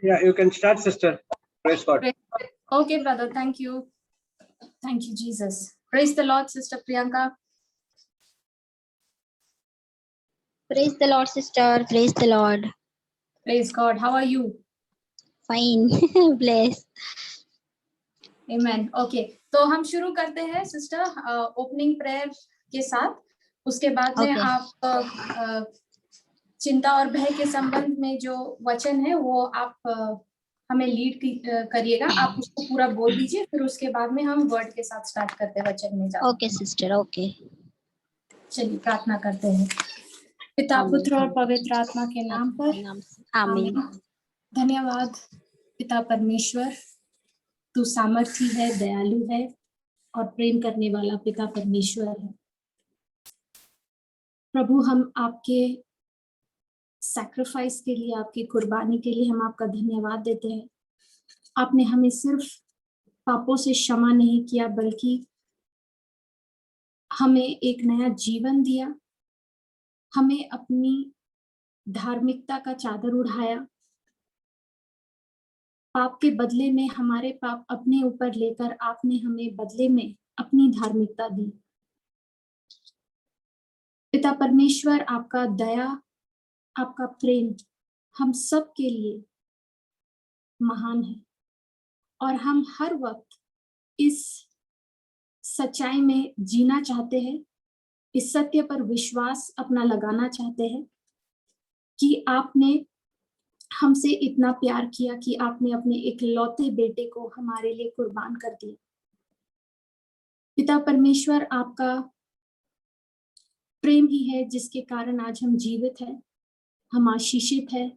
Yeah, you can start, sister. Praise God. Okay, brother. Thank you. Thank you, Jesus. Praise the Lord, Sister Priyanka. Praise the Lord, sister. Praise the Lord. Praise God. How are you? Fine. Bless. Amen. Okay. तो हम शुरू करते हैं sister opening prayer के साथ. उसके बाद में Okay. आप चिंता और भय के संबंध में जो वचन है वो आप हमें लीड करिएगा. आप उसको पूरा बोल दीजिए, फिर उसके बाद में हम वर्ड के साथ स्टार्ट करते हैं, वचन में जाते हैं. Okay, sister. Okay. चलिए प्रार्थना करते हैं. पिता, पुत्र और पवित्र आत्मा के नाम पर आमीन. धन्यवाद पिता परमेश्वर, तू सामर्थी है, दयालु है और प्रेम करने वाला पिता परमेश्वर है. प्रभु, हम आपके सैक्रिफाइस के लिए, आपकी कुर्बानी के लिए हम आपका धन्यवाद देते हैं. आपने हमें सिर्फ पापों से क्षमा नहीं किया, बल्कि हमें एक नया जीवन दिया. हमें अपनी धार्मिकता का चादर उड़ाया. पाप के बदले में हमारे पाप अपने ऊपर लेकर आपने हमें बदले में अपनी धार्मिकता दी. पिता परमेश्वर, आपका दया, आपका प्रेम हम सब के लिए महान है और हम हर वक्त इस सच्चाई में जीना चाहते हैं, इस सत्य पर विश्वास अपना लगाना चाहते हैं कि आपने हमसे इतना प्यार किया कि आपने अपने इकलौते बेटे को हमारे लिए कुर्बान कर दिया. पिता परमेश्वर, आपका प्रेम ही है जिसके कारण आज हम जीवित हैं, हम आशीषित हैं,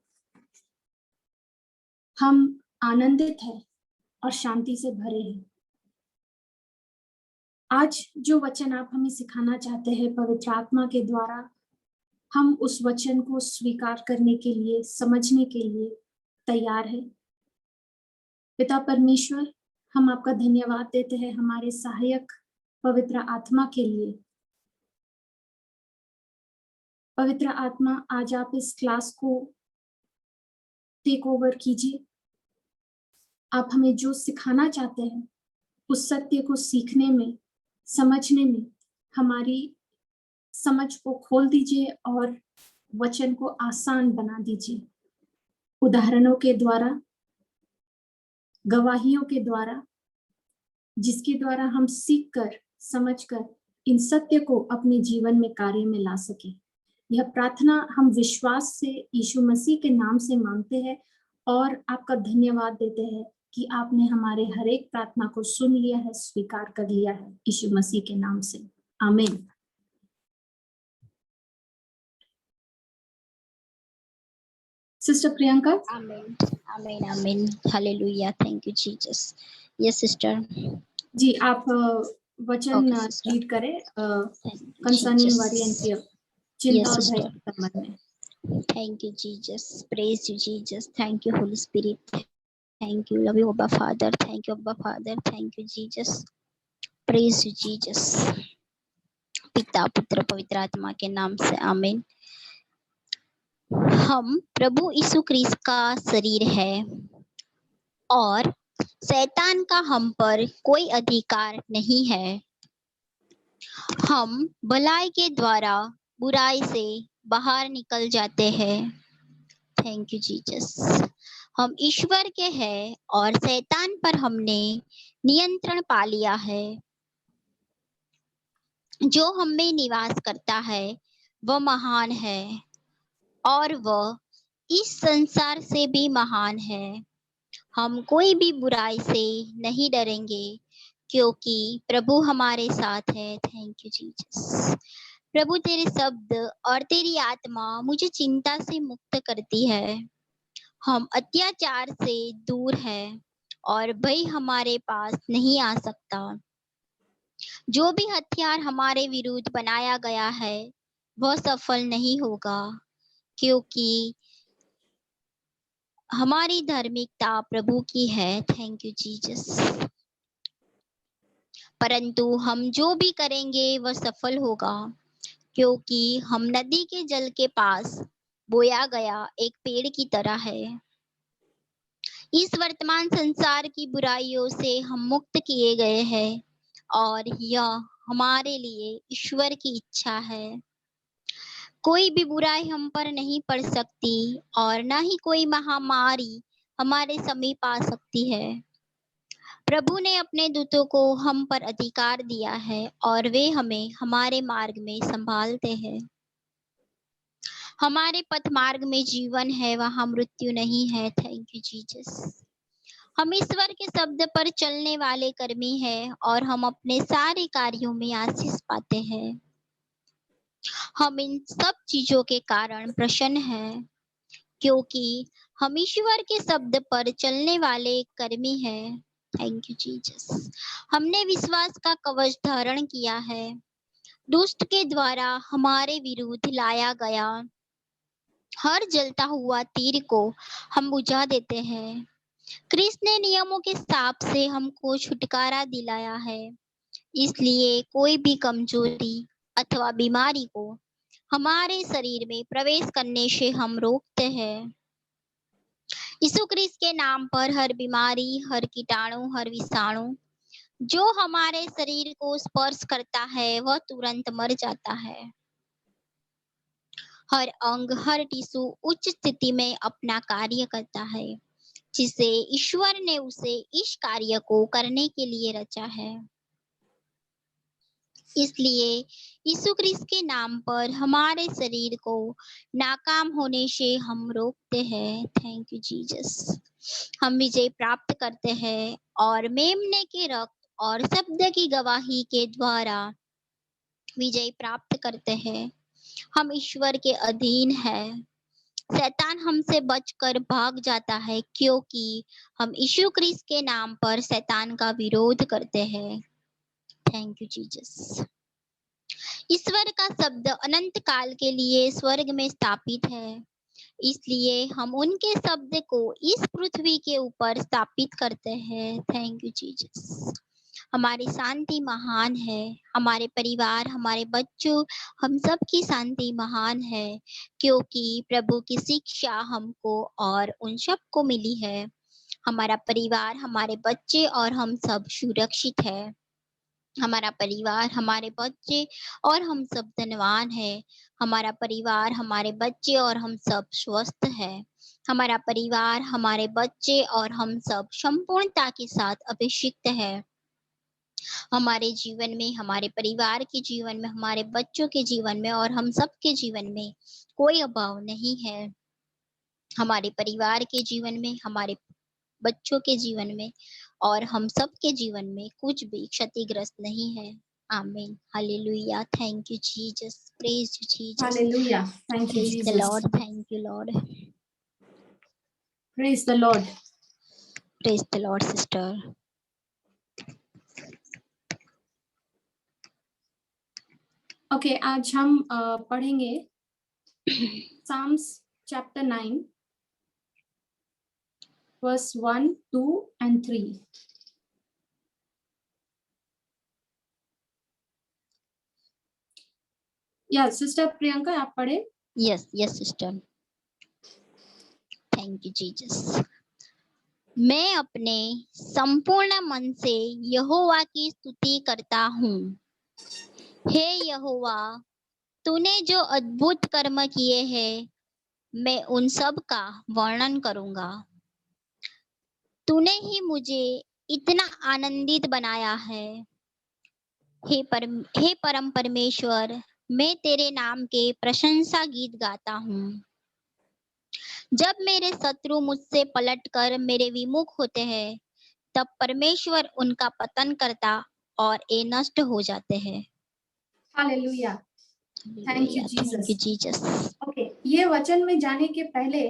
हम आनंदित हैं और शांति से भरे हैं. आज जो वचन आप हमें सिखाना चाहते हैं पवित्र आत्मा के द्वारा, हम उस वचन को स्वीकार करने के लिए, समझने के लिए तैयार हैं. पिता परमेश्वर, हम आपका धन्यवाद देते हैं हमारे सहायक पवित्र आत्मा के लिए. पवित्र आत्मा, आज आप इस क्लास को टेक ओवर कीजिए. आप हमें जो सिखाना चाहते हैं उस सत्य को सीखने में, समझने में हमारी समझ को खोल दीजिए और वचन को आसान बना दीजिए. उदाहरणों के द्वारा, गवाहियों के द्वारा, जिसके द्वारा हम सीखकर, समझकर इन सत्य को अपने जीवन में कार्य में ला सके. यह प्रार्थना हम विश्वास से यीशु मसीह के नाम से मांगते हैं और आपका धन्यवाद देते हैं कि आपने हमारे हर एक प्रार्थना को सुन लिया है, स्वीकार कर लिया है, यीशु मसीह के नाम से. आमीन. Sister Priyanka. Amen. Amen. Amen. Hallelujah. Thank you, Jesus. Yes, sister. जी, आप वचन Okay, sister. रीड करें Thank you, concerning Jesus. Worry and fear, चिंता Yes, और भय sister. के संबंध में. Thank you, Jesus. Praise you, Jesus. Thank you, Holy Spirit. Thank you, love you, Abba Father. Thank you, Abba Father. Thank you, Jesus. Praise you, Jesus. पिता, पुत्र, पवित्र आत्मा के नाम से आमीन. हम प्रभु यीशु क्रिस्त का शरीर है और शैतान का हम पर कोई अधिकार नहीं है. हम भलाई के द्वारा बुराई से बाहर निकल जाते हैं. Thank you Jesus. हम ईश्वर के हैं और शैतान पर हमने नियंत्रण पा लिया है. जो हम में निवास करता है वह महान है और वह इस संसार से भी महान है. हम कोई भी बुराई से नहीं डरेंगे क्योंकि प्रभु हमारे साथ है. Thank you Jesus. प्रभु, तेरे शब्द और तेरी आत्मा मुझे चिंता से मुक्त करती है. हम अत्याचार से दूर हैं और भय हमारे पास नहीं आ सकता. जो भी हथियार हमारे विरुद्ध बनाया गया है वह सफल नहीं होगा क्योंकि हमारी धार्मिकता प्रभु की है. Thank you Jesus. परंतु हम जो भी करेंगे वह सफल होगा क्योंकि हम नदी के जल के पास बोया गया एक पेड़ की तरह है. इस वर्तमान संसार की बुराइयों से हम मुक्त किए गए हैं और यह हमारे लिए ईश्वर की इच्छा है। कोई भी बुराई हम पर नहीं पड़ सकती और न ही कोई महामारी हमारे समीप आ सकती है। प्रभु ने अपने दूतों को हम पर अधिकार दिया है और वे हमें हमारे मार्ग में संभालते हैं। हमारे पथ मार्ग में जीवन है, वहां मृत्यु नहीं है। Thank you Jesus. हम ईश्वर के शब्द पर चलने वाले कर्मी हैं और हम अपने सारे कार्यों में आशीष पाते हैं। हम इन सब चीजों के कारण प्रसन्न हैं क्योंकि हम ईश्वर के शब्द पर चलने वाले कर्मी हैं। Thank you Jesus. हमने विश्वास का कवच धारण किया है। दुष्ट के द्वारा हमारे विरुद्ध लाया गया हर जलता हुआ तीर को हम बुझा देते हैं। कृष्ण ने नियमों के शाप से हमको छुटकारा दिलाया है, इसलिए कोई भी कमजोरी अथवा बीमारी को हमारे शरीर में प्रवेश करने से हम रोकते हैं। यीशु क्रिस्त के नाम पर हर बीमारी, हर कीटाणु, हर विषाणु जो हमारे शरीर को स्पर्श करता है वह तुरंत मर जाता है। हर अंग, हर टिश्यू उच्च स्थिति में अपना कार्य करता है, जिसे ईश्वर ने उसे इस कार्य को करने के लिए रचा है। इसलिए यीशु क्रिस्त के नाम पर हमारे शरीर को नाकाम होने से हम रोकते हैं। Thank you Jesus. हम विजय प्राप्त करते हैं और मेमने के रक्त और शब्द की गवाही के द्वारा विजय प्राप्त करते हैं। हम ईश्वर के अधीन हैं। शैतान हमसे बचकर भाग जाता है क्योंकि हम यीशु क्रिस्त के नाम पर शैतान का विरोध करते हैं। Thank you Jesus. ईश्वर का शब्द अनंत काल के लिए स्वर्ग में स्थापित है, इसलिए हम उनके शब्द को इस पृथ्वी के ऊपर स्थापित करते हैं। Thank you Jesus. हमारी शांति महान है। हमारे परिवार, हमारे बच्चों, हम सब की शांति महान है क्योंकि प्रभु की शिक्षा हमको और उन सब को मिली है। हमारा परिवार, हमारे बच्चे और हम सब सुरक्षित है। हमारा परिवार, हमारे बच्चे और हम सब धनवान है। हमारा परिवार, हमारे बच्चे और हम सब स्वस्थ है। हमारा परिवार, हमारे बच्चे और हम सब संपूर्णता के साथ अभिषिक्त है। हमारे जीवन में, हमारे परिवार के जीवन में, हमारे बच्चों के जीवन में और हम सब के जीवन में कोई अभाव नहीं है। हमारे परिवार के जीवन में, हमारे बच्चों के जीवन में और हम सब के जीवन में कुछ भी क्षतिग्रस्त नहीं है। आमीन। Hallelujah. Thank you Jesus. Praise you Jesus. Hallelujah. Thank you, praise the Jesus. Lord. Thank you Lord. Praise the Lord. Praise the Lord sister. Okay, आज हम पढ़ेंगे Psalms chapter 9, verse 1, 2 and 3. Yeah, Sister Priyanka, आप पढ़े? Yes yes sister. Thank you Jesus. मैं अपने संपूर्ण मन से यहोवा की स्तुति करता हूँ। हे यहोवा, तूने जो अद्भुत कर्म किए हैं, मैं उन सब का वर्णन करूंगा। तूने ही मुझे इतना आनंदित बनाया है। हे परम परमेश्वर, मैं तेरे नाम के प्रशंसा गीत गाता हूँ। जब मेरे शत्रु मुझसे पलटकर मेरे विमुख होते हैं, तब परमेश्वर उनका पतन करता और ये नष्ट हो जाते हैं। Hallelujah. Thank you, Jesus. Thank you Jesus. Okay, ये वचन में जाने के पहले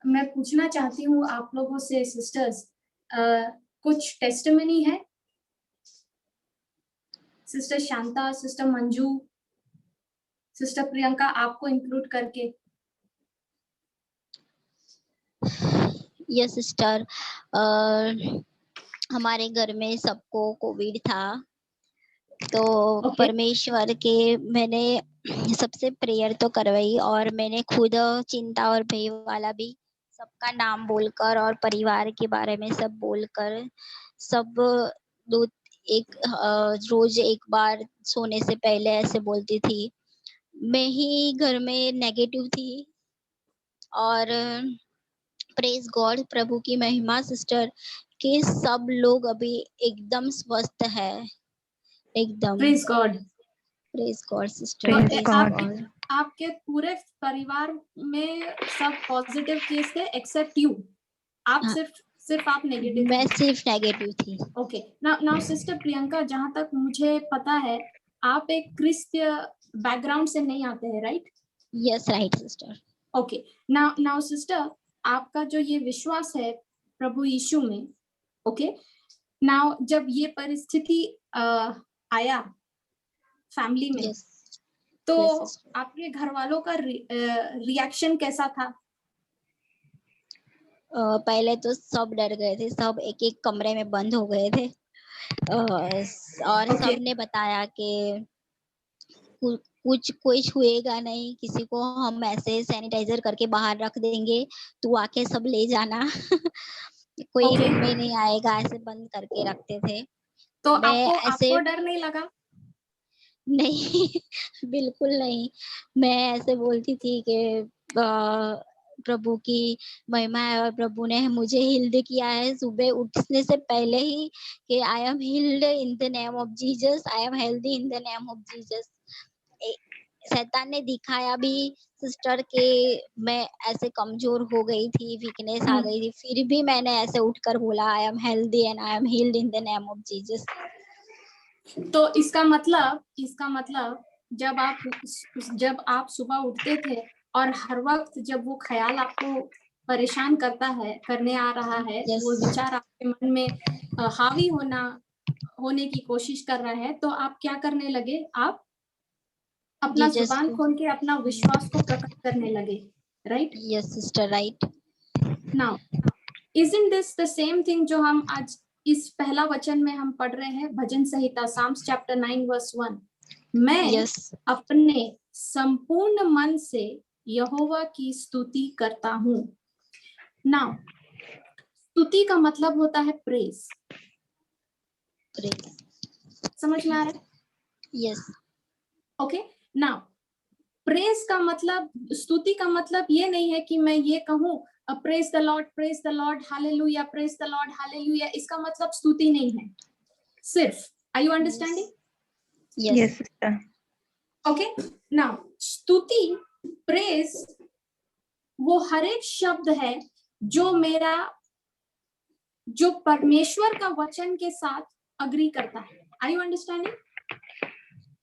मैं पूछना चाहती हूँ आप लोगों से सिस्टर्स, कुछ टेस्टिमनी है? Sister Shanta, sister Manju, sister Priyanka, आपको इंक्लूड करके। Yes sister. हमारे घर में सबको कोविड था, तो Okay. परमेश्वर के मैंने सबसे प्रेयर तो करवाई और मैंने खुद चिंता और भय वाला भी सबका नाम बोलकर और परिवार के बारे में सब बोलकर सब दो एक रोज एक बार सोने से पहले ऐसे बोलती थी। मैं ही घर में नेगेटिव थी और प्रेज गॉड, प्रभु की महिमा सिस्टर कि सब लोग अभी एकदम स्वस्थ है, एकदम। Praise God. Praise God sister, Praise praise God. God. आपके पूरे परिवार में सब पॉजिटिव केस थे एक्सेप्ट यू। आप हाँ। सिर्फ आप नेगेटिव मैं सिर्फ नेगेटिव थी। ओके। नाउ सिस्टर प्रियंका, जहां तक मुझे पता है आप एक क्रिस्तीय बैकग्राउंड से नहीं आते हैं, right? Yes right sister. Okay. Now sister, आपका जो ये विश्वास है प्रभु यीशु में, ओके, नाउ जब ये परिस्थिति आया फैमिली में, यस तो yes, sister. आपके घर वालों का रिएक्शन कैसा था? पहले तो सब डर गए थे, सब एक एक कमरे में बंद हो गए थे। और Okay. सबने बताया कि कुछ हुएगा नहीं, किसी को हम ऐसे सैनिटाइजर करके बाहर रख देंगे, तू आके सब ले जाना। कोई Okay. रूम में नहीं आएगा, ऐसे बंद करके रखते थे। तो मैं ऐसे आपको डर नहीं लगा? नहीं बिल्कुल नहीं। मैं ऐसे बोलती थी कि प्रभु की महिमा है और प्रभु ने मुझे हील्ड किया है सुबह उठने से पहले ही कि आई am healed in the name of Jesus, I am healthy in the name of Jesus. शैतान ने दिखाया भी सिस्टर के मैं ऐसे कमजोर हो गई थी, वीकनेस आ गई थी, फिर भी मैंने ऐसे उठकर बोला I am healthy and I am healed in the name of Jesus. तो इसका मतलब जब आप सुबह उठते थे और हर वक्त जब वो ख्याल आपको परेशान करने आ रहा है, Yes. वो विचार आपके मन में हावी होने की कोशिश कर रहा है, तो आप क्या करने लगे? आप अपना Jesus जुबान को- खोल के अपना विश्वास को प्रकट करने लगे, right? Yes sister right. Now isn't this the same thing जो हम आज इस पहला वचन में हम पढ़ रहे हैं, भजन संहिता साम्स चैप्टर 9 वर्स 1, मैं यस अपने संपूर्ण मन से यहोवा की स्तुति करता हूँ। नाउ स्तुति का मतलब होता है प्रेज। समझ में आ रहा है? Yes okay. नाउ प्रेज का मतलब, स्तुति का मतलब ये नहीं है कि मैं ये कहूँ praise the lord hallelujah, praise the lord hallelujah. इसका मतलब स्तुति नहीं है सिर्फ। Are you understanding? Yes Yes, sister. Okay. Now स्तुति, प्रेज, वो हर एक शब्द है जो परमेश्वर का वचन के साथ अग्री करता है। Are you understanding?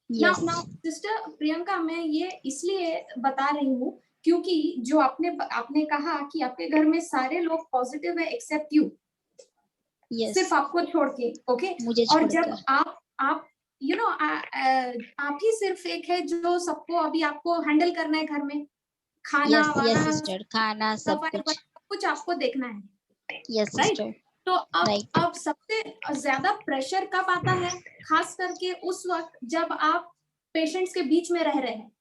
Yes now sister Priyanka, मैं ये इसलिए बता रही हूँ क्योंकि जो आपने कहा कि आपके घर में सारे लोग पॉजिटिव है एक्सेप्ट यू, यस सिर्फ आपको छोड़ के। ओके। मुझे और जब छोड़कर आप यू नो आप ही सिर्फ एक है जो सबको अभी आपको हैंडल करना है घर में, खाना यस यस वाना सिस्टर, खाना सब सफाई कुछ। सब कुछ आपको देखना है, यस राइट? सिस्टर तो राइट। अब सबसे ज्यादा प्रेशर कब आता है? खास करके उस वक्त जब आप पेशेंट्स के बीच में रह रहे हैं।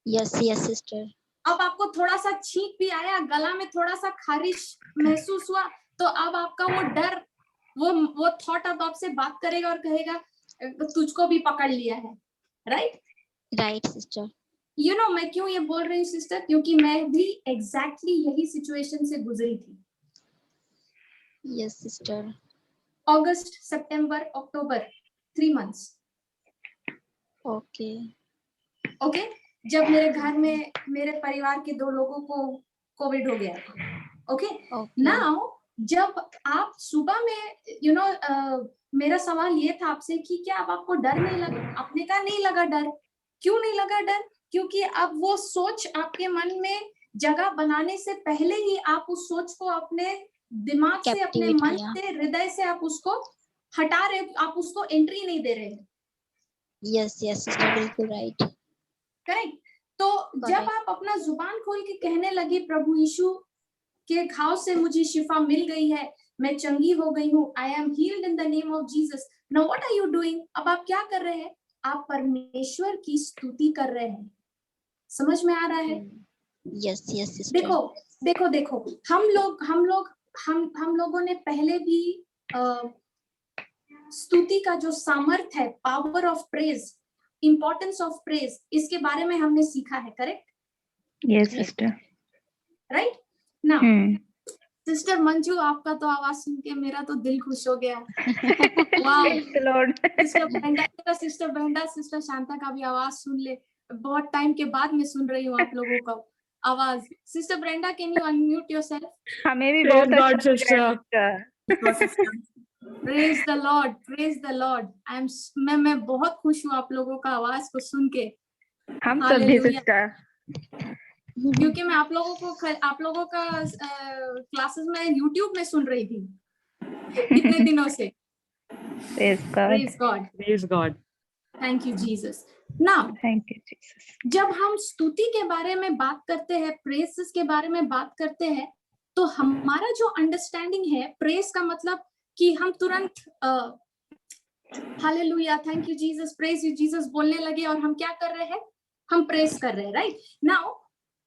Yes yes sister. अब आपको थोड़ा सा छींक भी आया, गला में थोड़ा सा खारिश महसूस हुआ, तो अब आपका वो डर, वो थॉट अब आपसे बात करेगा और कहेगा तुझको भी पकड़ लिया है, right? Right sister. You know मैं क्यों ये बोल रही हूँ सिस्टर, क्योंकि मैं भी एग्जैक्टली यही सिचुएशन से गुजरी थी। Yes sister. अगस्त, सितंबर, अक्टूबर, 3 months। Okay okay. जब मेरे घर में मेरे परिवार के 2 लोगों को कोविड हो गया था। ओके। नाउ जब आप सुबह में मेरा सवाल ये था आपसे कि क्या अब आपको डर नहीं लगा? आपने कहा नहीं लगा डर। क्यों नहीं लगा डर? क्योंकि अब वो सोच आपके मन में जगह बनाने से पहले ही आप उस सोच को अपने दिमाग से, अपने Captivate मन किया। से, हृदय से आप उसको हटा रहे, आप उसको एंट्री नहीं दे रहे। यस यस सिस्टर बिल्कुल राइट। करेक्ट। तो जब Correct. आप अपना जुबान खोल के कहने लगे प्रभु यीशु के घाव से मुझे शिफा मिल गई है, मैं चंगी हो गई हूँ, I am healed in the name of Jesus. Now what are you doing? अब आप क्या कर रहे हैं? आप परमेश्वर की स्तुति कर रहे हैं। समझ में आ रहा है? Yes yes sister. देखो देखो देखो, हम लोगों ने पहले भी स्तुति का जो सामर्थ्य है, power of praise, importance of praise, इसके बारे में हमने सीखा है, करेक्ट? Yes, sister. राइट ना? Hmm. सिस्टर मंजू, आपका तो आवाज सुन के मेरा तो दिल खुश हो गया। वाह। Praise the Lord. Sister Brenda, sister Shanta का भी आवाज सुन ले। बहुत टाइम के बाद मैं सुन रही हूँ आप लोगों का आवाज। Sister Brenda, can you unmute yourself? हमें भी Praise बहुत God, अच्छा लग रहा है, sister. sister. Praise the Lord, praise the Lord. मैं बहुत खुश हूँ आप लोगों का आवाज को सुन के। हम सब भी हालेलुया। सिस्टर। क्योंकि मैं आप लोगों का क्लासेस में यूट्यूब में सुन रही थी कितने दिनों से। Praise God. Praise God, Praise God. Thank you Jesus. Now Thank you, Jesus. जब हम स्तुति के बारे में बात करते हैं, प्रेजेस के बारे में बात करते हैं, तो हमारा जो अंडरस्टैंडिंग है प्रेज का मतलब कि हम तुरंत hallelujah, thank you Jesus, praise you Jesus बोलने लगे और हम क्या कर रहे हैं? हम प्रेज कर रहे हैं, राइट? नाउ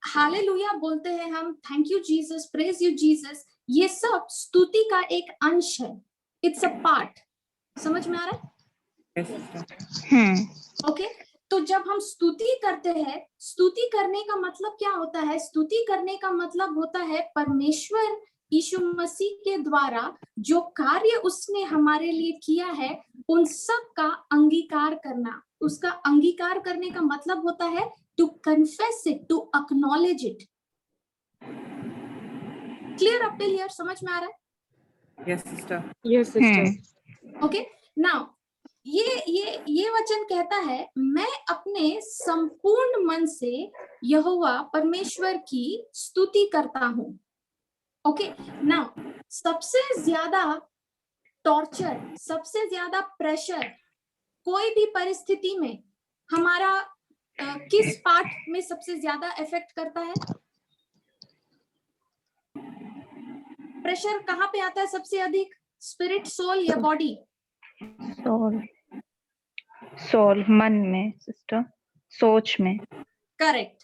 हालेलुया बोलते हैं हम, thank you Jesus, praise you Jesus, ये सब स्तुति का एक अंश है। It's a part. समझ में आ रहा है? Yes, sister. Hmm. ओके तो जब हम स्तुति करते हैं, स्तुति करने का मतलब क्या होता है? स्तुति करने का मतलब होता है परमेश्वर यीशु मसीह के द्वारा जो कार्य उसने हमारे लिए किया है उन सब का अंगीकार करना। उसका अंगीकार करने का मतलब होता है to confess it, to acknowledge it. Clear up till here? समझ में आ रहा है? Yes, sister. Yes, sister. Okay now ये वचन कहता है, मैं अपने संपूर्ण मन से यहोवा परमेश्वर की स्तुति करता हूं। ओके नाउ सबसे ज्यादा टॉर्चर, सबसे ज्यादा प्रेशर कोई भी परिस्थिति में हमारा किस पार्ट में सबसे ज्यादा इफेक्ट करता है? प्रेशर कहाँ पे आता है सबसे अधिक? स्पिरिट, सोल या बॉडी? सोल, मन में सिस्टर, सोच में। करेक्ट।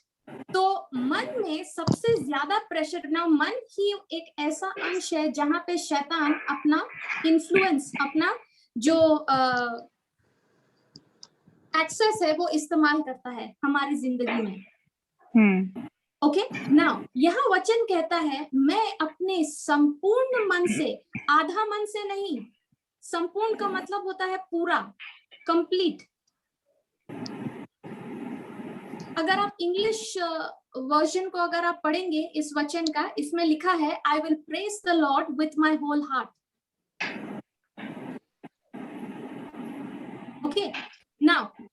तो मन में सबसे ज्यादा प्रेशर, ना मन ही एक ऐसा अंश है जहां पे शैतान अपना इन्फ्लुएंस, अपना जो एक्सेस है वो इस्तेमाल करता है हमारी जिंदगी में। ओके नाउ यहाँ वचन कहता है, मैं अपने संपूर्ण मन से, आधा मन से नहीं, संपूर्ण का मतलब होता है पूरा, कंप्लीट। अगर आप इंग्लिश वर्जन को अगर आप पढ़ेंगे इस वचन का, इसमें लिखा है I will praise the lord with my whole heart. Okay now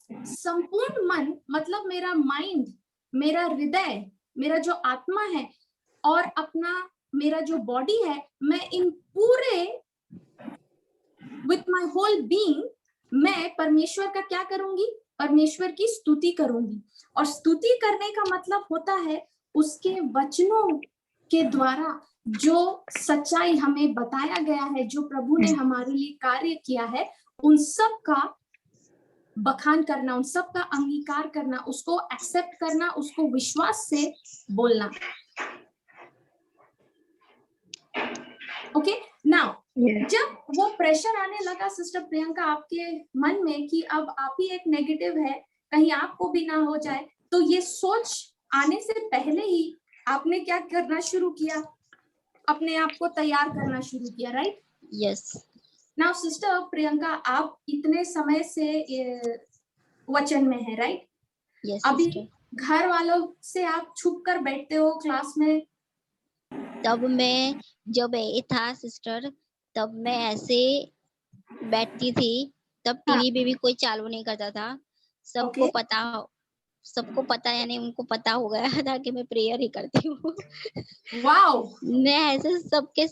संपूर्ण मन मतलब मेरा माइंड, मेरा हृदय, मेरा जो आत्मा है और अपना मेरा जो बॉडी है, मैं इन पूरे विथ माई होल बीइंग मैं परमेश्वर का क्या करूंगी? परमेश्वर की स्तुति करूंगी। और स्तुति करने का मतलब होता है उसके वचनों के द्वारा जो सच्चाई हमें बताया गया है, जो प्रभु ने हमारे लिए कार्य किया है, उन सब का बखान करना, उन सब का अंगीकार करना, उसको एक्सेप्ट करना, उसको विश्वास से बोलना। ओके नाउ जब वो प्रेशर आने लगा सिस्टर प्रियंका आपके मन में कि अब आप ही एक नेगेटिव है, कहीं आपको भी ना हो जाए, तो ये सोच आने से पहले ही आपने क्या करना शुरू किया? अपने आप को तैयार करना शुरू किया, right? Yes. Now sister Priyanka, आप इतने समय से वचन में है, राइट? यस अभी सिस्टर। घर वालों से आप छुप कर बैठते हो क्लास में? तब मैं जब ये था सिस्टर, तब मैं ऐसे बैठती थी, तब टीवी पे भी कोई चालू नहीं करता था। सबको पता यानी उनको पता हो गया था कि मैं प्रेयर ही करती हूँ। वाओ। मैं ऐसे सबके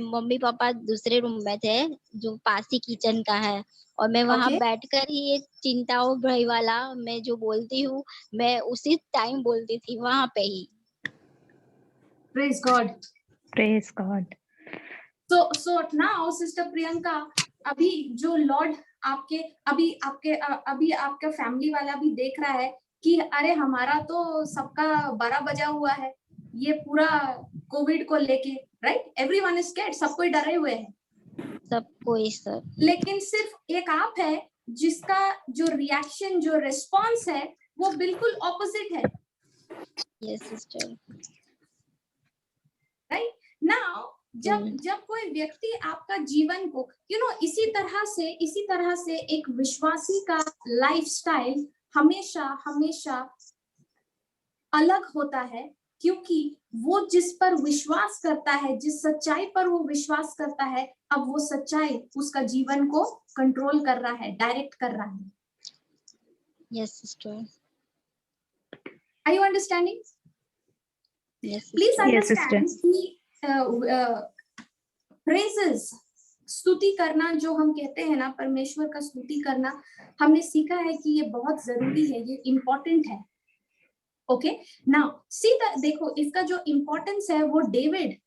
मम्मी पापा दूसरे रूम में थे जो पास ही किचन का है, और मैं वहां बैठकर ही ये चिंता और भय वाला मैं जो बोलती हूँ, मैं उसी टाइम बोलती थी वहां पे ही। Praise God, praise God. So now sister Priyanka, अभी जो लॉर्ड अभी आपका फैमिली वाला भी देख रहा है कि अरे हमारा तो सबका 12 बजा हुआ है, ये पूरा कोविड को लेके, राइट? एवरीवन इज स्कैर्ड, सब कोई डरे हुए हैं। सब कोई सर। लेकिन सिर्फ एक आप है जिसका जो रिएक्शन, जो रिस्पॉन्स है वो बिल्कुल ऑपोजिट है, यस सिस्टर। राइट? नाउ जब कोई व्यक्ति आपका जीवन को इसी तरह से एक विश्वासी का लाइफस्टाइल हमेशा हमेशा अलग होता है, क्योंकि वो जिस पर विश्वास करता है, जिस सच्चाई पर वो विश्वास करता है, अब वो सच्चाई उसका जीवन को कंट्रोल कर रहा है, डायरेक्ट कर रहा है। Yes sister. Are you understanding? Yes Please Yes, understand कि praises, स्तुति करना जो हम कहते हैं ना, परमेश्वर का स्तुति करना, हमने सीखा है कि ये बहुत जरूरी है, ये इम्पोर्टेंट है। ओके, नाउ सीधा देखो इसका जो इम्पोर्टेंस है वो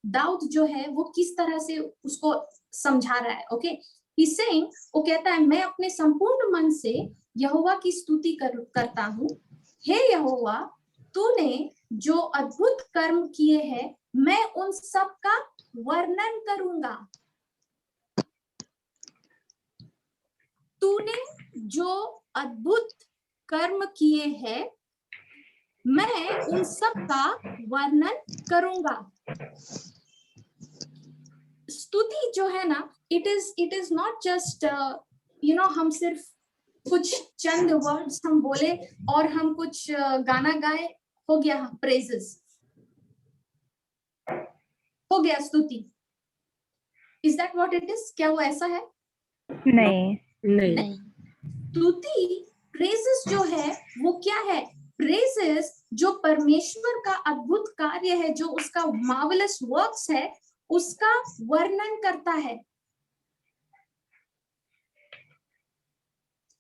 दाऊद जो है वो किस तरह से उसको समझा रहा है। ओके, He's saying, वो कहता है मैं अपने संपूर्ण मन से यहोवा की स्तुति करता हूँ। हे यहोवा, तूने जो अद्भुत कर्म किए हैं मैं उन सब का वर्णन करूंगा। तूने जो अद्भुत कर्म किए हैं मैं उन सब का वर्णन करूंगा। स्तुति जो है ना, इट इज नॉट जस्ट हम सिर्फ कुछ चंद वर्ड्स हम बोले और हम कुछ गाना गाए, हो गया प्रेजेस, हो गया स्तुति। Is that what it is? क्या वो ऐसा है? नहीं। नहीं। स्तुति, प्रेजेस जो है वो क्या है? प्रेजेस जो परमेश्वर का अद्भुत कार्य है, जो उसका मार्वेलस वर्क्स है, उसका वर्णन करता है।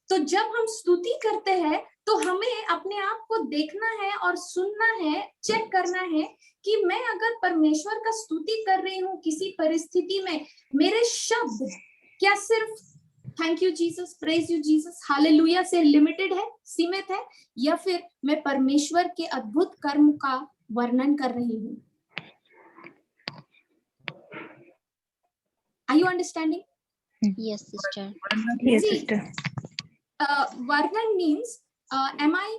तो जब हम स्तुति करते हैं तो हमें अपने आप को देखना है और सुनना है, चेक करना है कि मैं अगर परमेश्वर का स्तुति कर रही हूँ किसी परिस्थिति में, मेरे शब्द क्या सिर्फ thank you Jesus, praise you Jesus, hallelujah से लिमिटेड है, सीमित है, या फिर मैं परमेश्वर के अद्भुत कर्म का वर्णन कर रही हूँ? Are you understanding? Yes, sister. Yes, See, sister. Varnan means, am I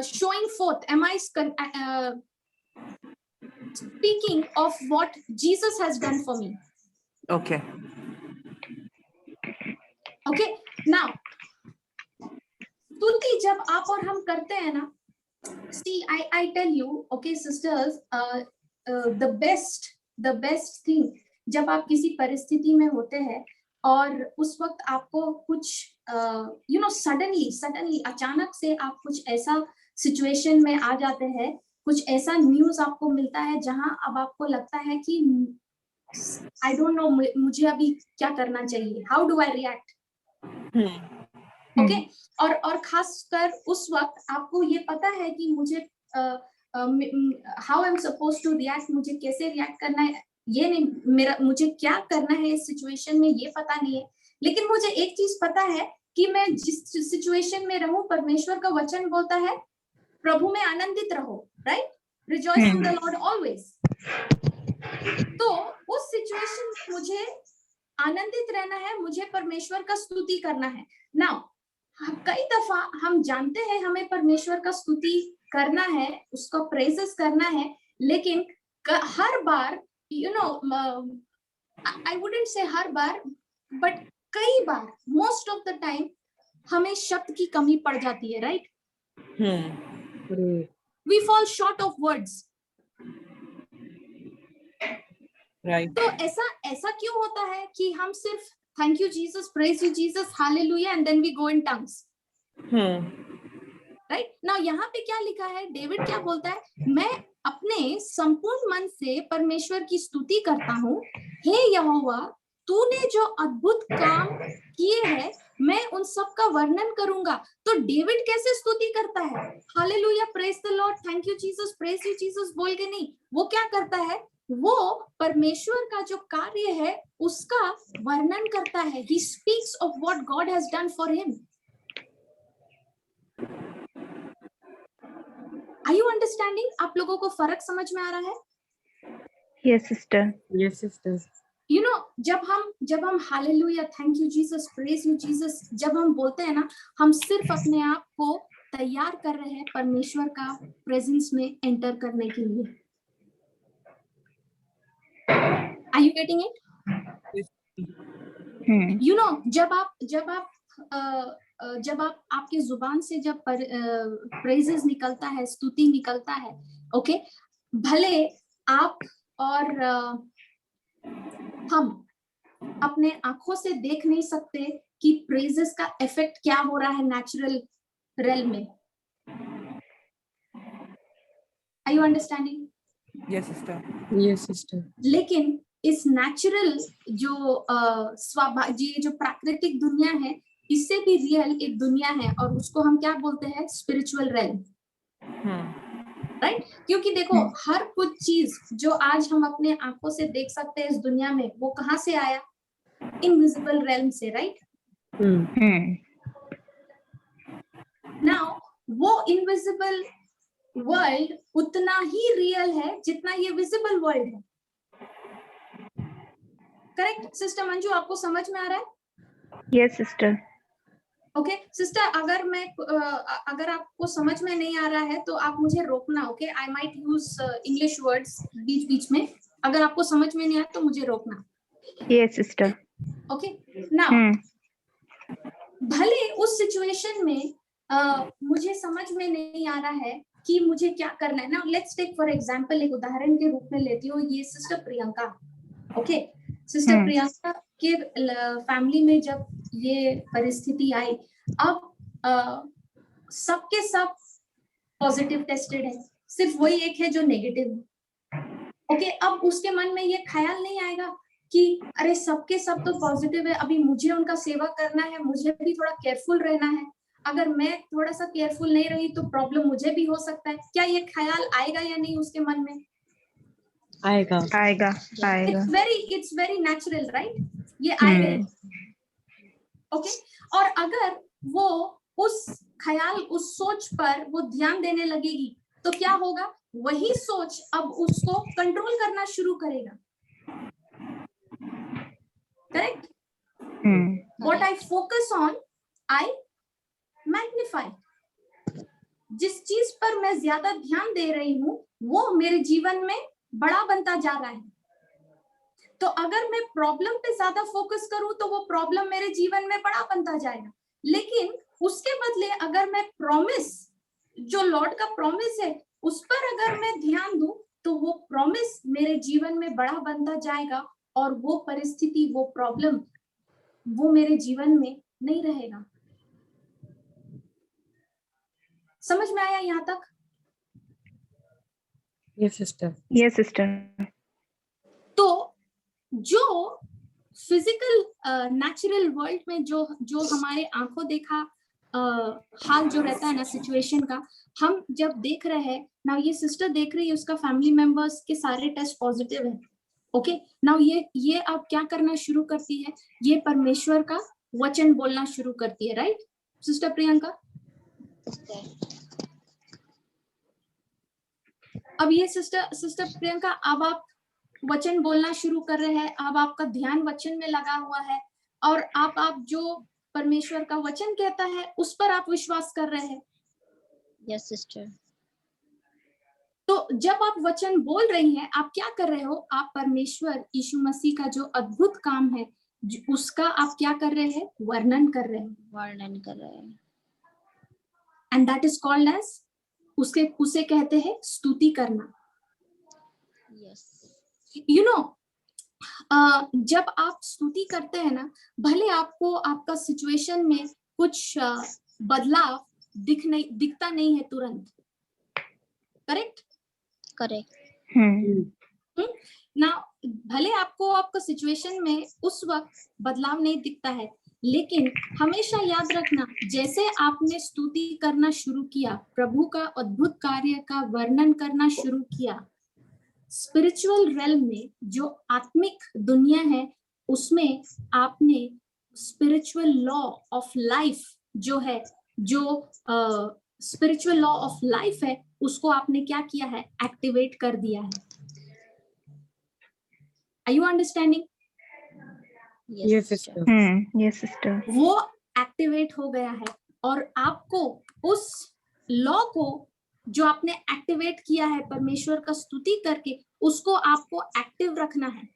showing forth? Am I speaking of what Jesus has done for me? Okay. Okay. Now, स्तुति जब आप और हम करते हैं ना, see, I tell you, okay, sisters, the best thing, जब आप किसी परिस्थिति में होते हैं और उस वक्त आपको कुछ सडनली अचानक से आप कुछ ऐसा सिचुएशन में आ जाते हैं, कुछ ऐसा न्यूज आपको मिलता है जहां अब आपको लगता है कि आई डोंट नो मुझे अभी क्या करना चाहिए, how do I react? Okay, और खासकर उस वक्त आपको ये पता है कि मुझे how I am suppose to react, मुझे कैसे रिएक्ट करना है, ये नहीं, मुझे क्या करना है इस सिचुएशन में ये पता नहीं है, लेकिन मुझे एक चीज पता है कि मैं जिस सिचुएशन में रहूं, परमेश्वर का वचन बोलता है प्रभु में आनंदित रहो, right? Rejoice in the Lord always. तो उस सिचुएशन में मुझे आनंदित रहना है, मुझे परमेश्वर का स्तुति करना है। नाउ कई दफा हम जानते हैं हमें परमेश्वर का स्तुति करना है, उसका प्रेजेस करना है, लेकिन हर बार I wouldn't say her bar, but कई बार, most of the time हमें शब्द की कमी पड़ जाती है, right? We fall short of words. Right. तो ऐसा क्यों होता है कि हम सिर्फ thank you Jesus, praise you Jesus, hallelujah and then we go in tongues, right? Now यहाँ पे क्या लिखा है, डेविड क्या बोलता है? मैं अपने संपूर्ण मन से परमेश्वर की स्तुति करता हूँ। हे यहोवा, तूने जो अद्भुत काम किए हैं मैं उन सब का वर्णन करूंगा। तो डेविड कैसे स्तुति करता है? Hallelujah, praise the Lord, thank you Jesus, praise you Jesus बोल के नहीं, वो क्या करता है? वो परमेश्वर का जो कार्य है उसका वर्णन करता है। He speaks of what God has done for him. Are you understanding? आप लोगों को फर्क समझ में आ रहा है? Yes, sister. Yes, sister. You know, जब हम hallelujah, thank you Jesus, praise you Jesus, जब हम बोलते हैं ना, हम सिर्फ अपने आप को तैयार कर रहे हैं परमेश्वर का प्रेजेंस में एंटर करने के लिए। Are you getting it? Yes. You know, जब आप आपके जुबान से जब प्रेजेस निकलता है, स्तुति निकलता है, ओके, भले आप और हम अपने आंखों से देख नहीं सकते कि प्रेजेस का इफेक्ट क्या हो रहा है नेचुरल रेल में। Are you understanding? Yes, sister. Yes, sister. लेकिन इस नेचुरल जो स्वाभाविक, जो प्राकृतिक दुनिया है, इससे भी रियल एक दुनिया है और उसको हम क्या बोलते हैं? Spiritual rail, right? क्योंकि देखो, हर कुछ चीज जो आज हम अपने आंखों से देख सकते हैं इस दुनिया में, वो कहाँ से आया? इनविजिबल रेल्म से, राइट? नाउ वो इनविजिबल वर्ल्ड उतना ही रियल है जितना ये विजिबल वर्ल्ड है। करेक्ट सिस्टर मंजू, आपको समझ में आ रहा है? Yes, sister. ओके सिस्टर, अगर आपको समझ में नहीं आ रहा है तो आप मुझे रोकना, okay? I might use English words बीच बीच में, अगर आपको समझ में नहीं आया तो मुझे रोकना, Yes, sister. Okay? Now Hmm. भले उस सिचुएशन में मुझे समझ में नहीं आ रहा है कि मुझे क्या करना है ना। लेट्स टेक फॉर एग्जांपल, एक उदाहरण के रूप में लेती हूँ, ये sister Priyanka, okay? Sister Priyanka के फैमिली में जब ये परिस्थिति आई, अब सबके सब पॉजिटिव टेस्टेड है, सिर्फ वही एक है जो नेगेटिव है, ओके? अब उसके मन में ये ख्याल नहीं आएगा कि अरे सबके सब तो पॉजिटिव है, अभी मुझे उनका सेवा करना है, मुझे भी थोड़ा केयरफुल रहना है, अगर मैं थोड़ा सा केयरफुल नहीं रही तो प्रॉब्लम मुझे भी हो सकता है। क्या ये ख्याल आएगा या नहीं उसके मन में? आएगा। आएगा, आएगा। It's very natural, right? ये आएगा, ओके? और अगर वो उस ख्याल, उस सोच पर वो ध्यान देने लगेगी तो क्या होगा? वही सोच अब उसको कंट्रोल करना शुरू करेगा, correct? What I focus on, I magnify. जिस चीज पर मैं ज्यादा ध्यान दे रही हूँ वो मेरे जीवन में बड़ा बनता जा रहा है। तो अगर मैं प्रॉब्लम पे ज्यादा फोकस करूं तो वो प्रॉब्लम मेरे जीवन में बड़ा बनता जाएगा, लेकिन उसके बदले अगर मैं प्रॉमिस, जो लॉर्ड का प्रॉमिस है, उस पर अगर मैं ध्यान दूं तो वो प्रॉमिस मेरे जीवन में बड़ा बनता जाएगा और वो परिस्थिति, वो प्रॉब्लम, वो मेरे जीवन में नहीं रहेगा। समझ में आया यहाँ तक? Yes, sister. Yes, sister. तो जो फिजिकल नेचुरल वर्ल्ड में जो हमारे आंखों देखा हाल जो रहता है ना सिचुएशन का, हम जब देख रहे हैं ना, ये सिस्टर देख रही है उसका फैमिली मेंबर्स के सारे टेस्ट पॉजिटिव है, ओके? नाउ ये अब क्या करना शुरू करती है? ये परमेश्वर का वचन बोलना शुरू करती है, राइट सिस्टर प्रियंका? अब ये सिस्टर प्रियंका, अब आप वचन बोलना शुरू कर रहे हैं, अब आपका ध्यान वचन में लगा हुआ है और आप जो परमेश्वर का वचन कहता है उस पर आप विश्वास कर रहे हैं। Yes sister. तो जब आप वचन बोल रही हैं, आप क्या कर रहे हो? आप परमेश्वर यीशु मसीह का जो अद्भुत काम है उसका आप क्या कर रहे हैं? वर्णन कर रहे हैं। वर्णन कर रहे हैं। And that is called age, उसे कहते हैं स्तुति करना। यस। यू नो, जब आप स्तुति करते हैं ना, भले आपको आपका सिचुएशन में कुछ बदलाव दिखता नहीं है तुरंत, करेक्ट? करेक्ट। ना भले आपको आपका सिचुएशन में उस वक्त बदलाव नहीं दिखता है, लेकिन हमेशा याद रखना, जैसे आपने स्तुति करना शुरू किया, प्रभु का अद्भुत कार्य का वर्णन करना शुरू किया, स्पिरिचुअल रेल्म में जो आत्मिक दुनिया है उसमें आपने स्पिरिचुअल लॉ ऑफ लाइफ जो है, जो स्पिरिचुअल लॉ ऑफ लाइफ है, उसको आपने क्या किया है, एक्टिवेट कर दिया है। Are you understanding? Yes, sister. Yes, sister. वो एक्टिवेट हो गया है और आपको उस लॉ को जो आपने एक्टिवेट किया है परमेश्वर का स्तुति करके, उसको आपको एक्टिव रखना है।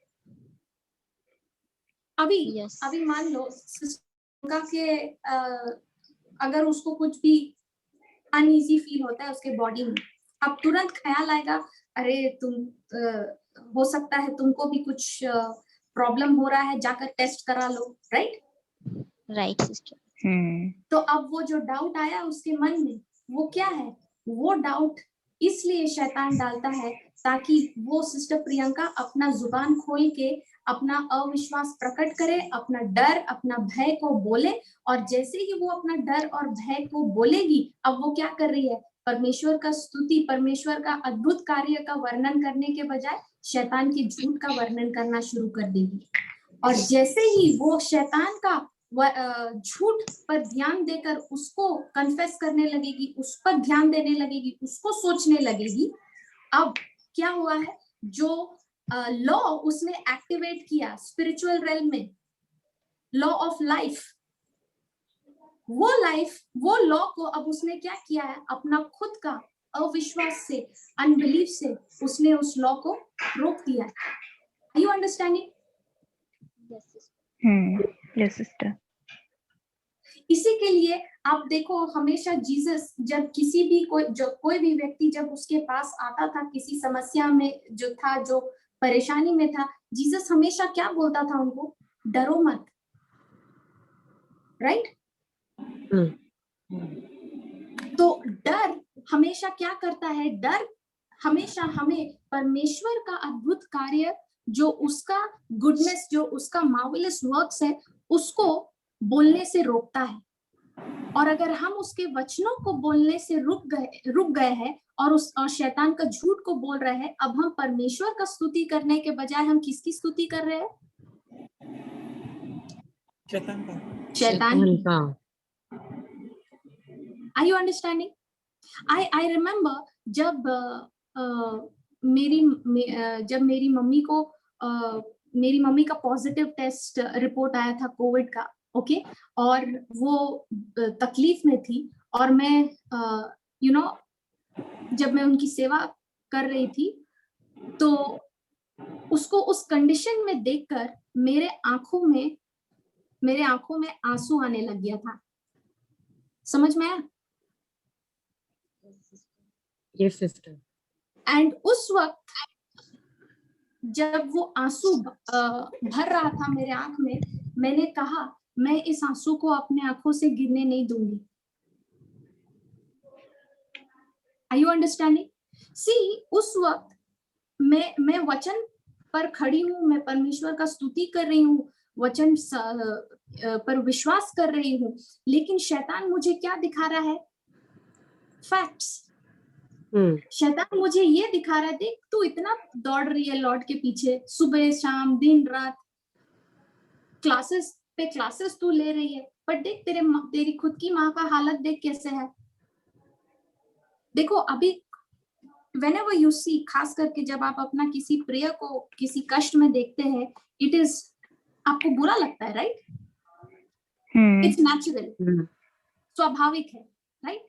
अभी Yes. अभी मान लो सिस्टर के अगर उसको कुछ भी अनईजी फील होता है उसके बॉडी में, अब तुरंत ख्याल आएगा, अरे तुम हो सकता है तुमको भी कुछ प्रॉब्लम हो रहा है, जाकर टेस्ट करा लो, राइट? Right, sister. तो अब वो जो डाउट आया उसके मन में, वो क्या है? वो डाउट इसलिए शैतान डालता है ताकि वो सिस्टर प्रियंका अपना जुबान खोल के अपना अविश्वास प्रकट करे, अपना डर, अपना भय को बोले, और जैसे ही वो अपना डर और भय को बोलेगी, अब वो क्या कर रही है? परमेश्वर का स्तुति, परमेश्वर का अद्भुत कार्य का वर्णन करने के बजाय शैतान के झूठ का वर्णन करना शुरू कर देगी। और जैसे ही वो शैतान का झूठ पर ध्यान देकर उसको कन्फेस करने लगेगी, उस पर ध्यान देने लगेगी, उसको सोचने लगेगी, अब क्या हुआ है? जो लॉ उसने एक्टिवेट किया स्पिरिचुअल रेल में, लॉ ऑफ लाइफ, वो लॉ को अब उसने क्या किया है? अपना खुद का अविश्वास से, अनबिलीफ से उसने उस लॉ को रोक दिया। Are you understanding? Yes, sister. Yes, sister. इसी के लिए आप देखो, हमेशा जीसस जब किसी भी कोई भी व्यक्ति जब उसके पास आता था, किसी समस्या में जो था, जो परेशानी में था, जीसस हमेशा क्या बोलता था उनको? डरो मत, राइट? तो डर हमेशा क्या करता है? डर हमेशा हमें परमेश्वर का अद्भुत कार्य, जो उसका गुडनेस, जो उसका मार्वेलस वर्क्स है, उसको बोलने से रोकता है। और अगर हम उसके वचनों को बोलने से रुक गए हैं और शैतान का झूठ को बोल रहे हैं, अब हम परमेश्वर का स्तुति करने के बजाय हम किसकी स्तुति कर रहे हैं? शैतान की। Are you understanding? I remember जब मेरी मम्मी का पॉजिटिव टेस्ट रिपोर्ट आया था कोविड का, ओके, और वो तकलीफ में थी, और मैं जब मैं उनकी सेवा कर रही थी, तो उसको उस कंडीशन में देखकर मेरे आंखों में आंसू आने लग गया था। समझ में आया? Yes, sister. एंड उस वक्त जब वो आंसू भर रहा था मेरे आंख में, मैंने कहा, मैं इस आंसू को अपने आंखों से गिरने नहीं दूंगी। Are you understanding? सी, उस वक्त मैं वचन पर खड़ी हूँ, मैं परमेश्वर का स्तुति कर रही हूँ, वचन पर विश्वास कर रही हूँ, लेकिन शैतान मुझे क्या दिखा रहा है? फैक्ट्स। शैतान मुझे ये दिखा रहा है, देख तू इतना दौड़ रही है लॉर्ड के पीछे, सुबह शाम दिन रात, क्लासेस पे क्लासेस तू ले रही है, पर देख तेरी खुद की माँ का हालत देख कैसे है। देखो अभी whenever you see, खास करके जब आप अपना किसी प्रिय को किसी कष्ट में देखते हैं, इट इज, आपको बुरा लगता है, राइट? इट्स नेचुरल, स्वाभाविक है, right?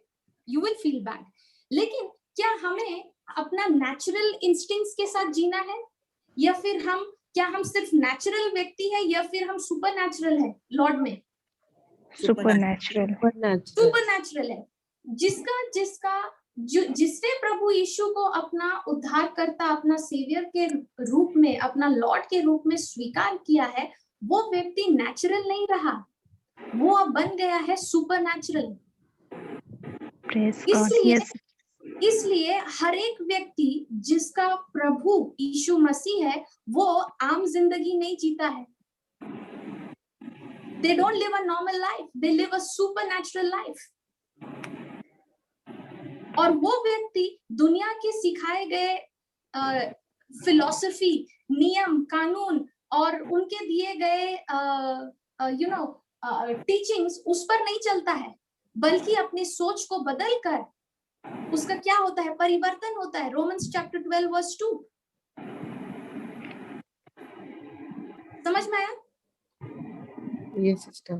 You will feel bad. लेकिन क्या हमें अपना नेचुरल इंस्टिंक्ट्स के साथ जीना है, या फिर हम सिर्फ नेचुरल व्यक्ति है, या फिर हम सुपर नेचुरल है लॉर्ड में? सुपर है। जिसने प्रभु यीशु को अपना उद्धारकर्ता, अपना सेवियर के रूप में, अपना लॉर्ड के रूप में स्वीकार किया है, वो व्यक्ति नेचुरल नहीं रहा, वो अब बन गया है सुपर नेचुरल। इसलिए हर एक व्यक्ति जिसका प्रभु यीशु मसीह है, वो आम जिंदगी नहीं जीता है। They don't live a normal life, they live a supernatural life. और वो व्यक्ति दुनिया के सिखाए गए फिलॉसफी, नियम कानून और उनके दिए गए टीचिंग्स, उस पर नहीं चलता है, बल्कि अपनी सोच को बदलकर उसका क्या होता है? परिवर्तन होता है। Romans chapter 12 verse 2। समझ में आया? Yes, sister.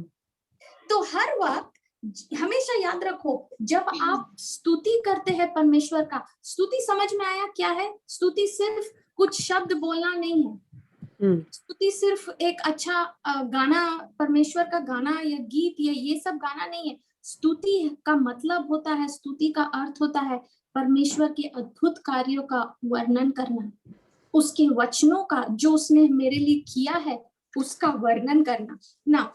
तो हर वक्त हमेशा याद रखो, जब आप स्तुति करते हैं परमेश्वर का, स्तुति समझ में आया क्या है? स्तुति सिर्फ कुछ शब्द बोलना नहीं है। स्तुति सिर्फ एक अच्छा गाना, परमेश्वर का गाना या गीत या ये सब गाना नहीं है। स्तुति का मतलब होता है, स्तुति का अर्थ होता है परमेश्वर के अद्भुत कार्यों का वर्णन करना, उसके वचनों का, जो उसने मेरे लिए किया है उसका वर्णन करना ना।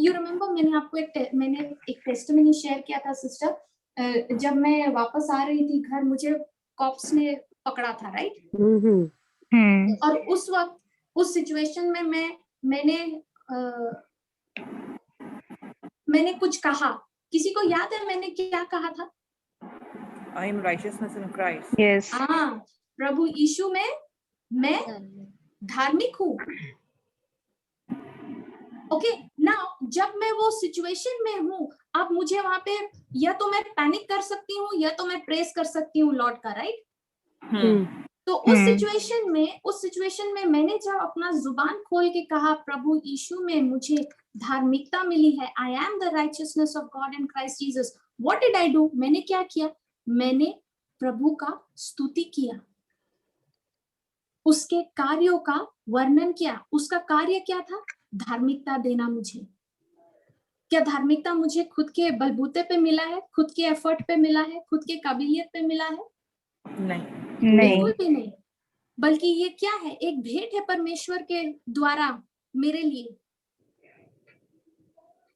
यू रिमेम्बर, मैंने आपको एक टेस्टिमनी शेयर किया था सिस्टर, जब मैं वापस आ रही थी घर, मुझे कॉप्स ने पकड़ा था, राइट? और उस वक्त उस सिचुएशन में मैंने कुछ कहा। किसी को याद है मैंने क्या कहा था? I am righteousness in Christ. Yes. हाँ, प्रभु यीशु में मैं धार्मिक हूँ। ओके, नाउ जब मैं वो सिचुएशन में हूँ, अब मुझे वहां पे या तो मैं पैनिक कर सकती हूँ या तो मैं प्रेस कर सकती हूँ लॉर्ड का, राइट? तो उस सिचुएशन में मैंने जब अपना जुबान खोल के कहा, प्रभु यीशु में मुझे धार्मिकता मिली है, I am the righteousness of God in Christ Jesus, what did I do? मैंने क्या किया? मैंने प्रभु का स्तुति किया, उसके कार्यों का वर्णन किया। उसका कार्य क्या था? धार्मिकता देना मुझे। क्या धार्मिकता मुझे खुद के बलबूते पे मिला है, खुद के एफर्ट पे मिला है, खुद के काबिलियत पे मिला है? नहीं। बिल्कुल भी नहीं। बल्कि ये क्या है? एक भेंट है परमेश्वर के द्वारा मेरे लिए।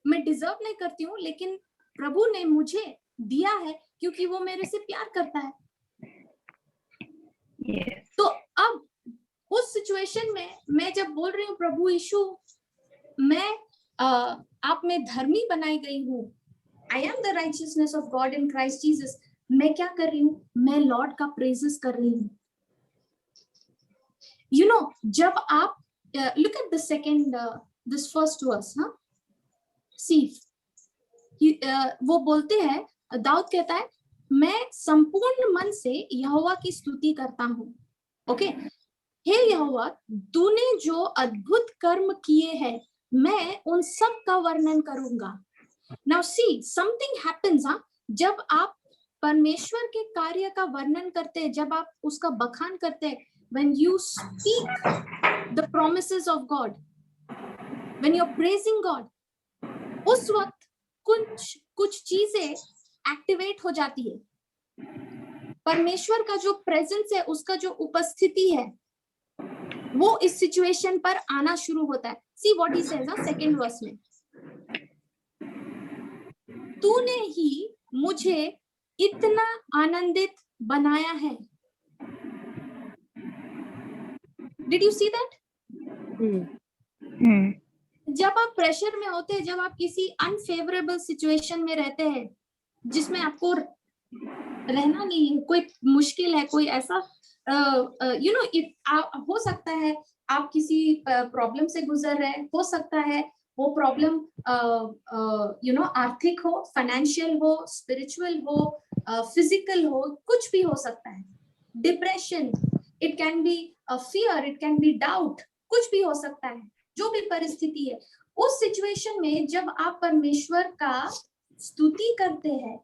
मैं डिजर्व नहीं करती हूँ, लेकिन प्रभु ने मुझे दिया है क्योंकि वो मेरे से प्यार करता है। Yes. तो अब उस सिचुएशन में मैं जब बोल रही हूँ, प्रभु यीशु मैं आप में धर्मी बनाई गई हूँ, I am the righteousness of God in Christ Jesus, मैं क्या कर रही हूँ? मैं लॉर्ड का प्रेजेस कर रही हूँ। यू नो, जब आप look at the second this first verse, हाँ, सी, वो बोलते हैं, दाऊद कहता है, मैं संपूर्ण मन से यहोवा की स्तुति करता हूँ। ओके, हे यहोवा, तूने जो अद्भुत कर्म किए हैं, मैं उन सब का वर्णन करूंगा। नाउ सी, समथिंग हैपेंस, हाँ, जब आप परमेश्वर के कार्य का वर्णन करते हैं, जब आप उसका बखान करते हैं, when you speak the promises of God, when you're praising God, उस वक्त कुछ चीजें एक्टिवेट हो जाती है। परमेश्वर का जो प्रेजेंस है, उसका जो उपस्थिति है, वो इस सिचुएशन पर आना शुरू होता है। सी व्हाट ही सेज ना सेकंड वर्स में, तूने ही मुझे इतना आनंदित बनाया है। Did you see that? जब आप प्रेशर में होते हैं, जब आप किसी अनफेवरेबल सिचुएशन में रहते हैं जिसमें आपको रहना नहीं है, कोई मुश्किल है, कोई ऐसा यू नो, हो सकता है आप किसी प्रॉब्लम से गुजर रहे हैं, हो सकता है वो प्रॉब्लम यू नो आर्थिक हो, फाइनेंशियल हो, स्पिरिचुअल हो, फिजिकल हो, कुछ भी हो सकता है। Depression, it can be fear, it can be doubt, कुछ भी हो सकता है। जो भी परिस्थिति है, उस सिचुएशन में जब आप परमेश्वर का स्तुति करते हैं,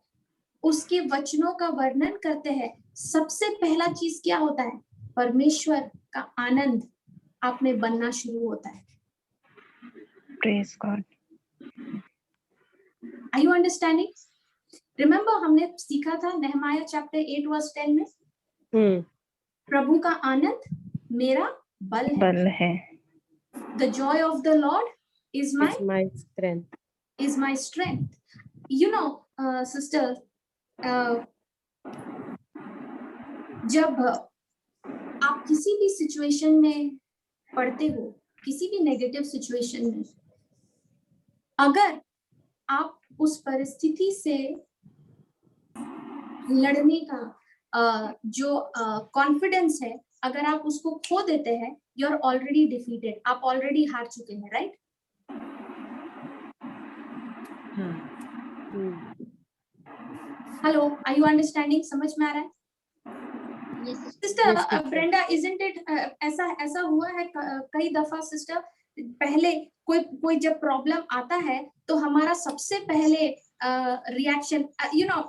उसके वचनों का वर्णन करते हैं, सबसे पहला चीज क्या होता है? परमेश्वर का आनंद आप में बनना शुरू होता है। Praise God. Are you understanding? Remember, हमने सीखा था नेहमाया चैप्टर 8 वर्स 10 में, प्रभु का आनंद मेरा बल है। The joy of the Lord is my strength. Is my strength. You know, sister, जब आप किसी भी सिचुएशन में पड़ते हो, किसी भी नेगेटिव सिचुएशन में, अगर आप उस परिस्थिति से लड़ने का जो कॉन्फिडेंस है, अगर आप उसको खो देते हैं, यू आर ऑलरेडी डिफीटेड, आप ऑलरेडी हार चुके हैं, right? Hello, are you understanding? समझ में आ रहा है? Yes, sister Yes, teacher. Brenda, isn't it ऐसा हुआ है कई दफा सिस्टर, पहले कोई जब प्रॉब्लम आता है तो हमारा सबसे पहले रिएक्शन, यू नो,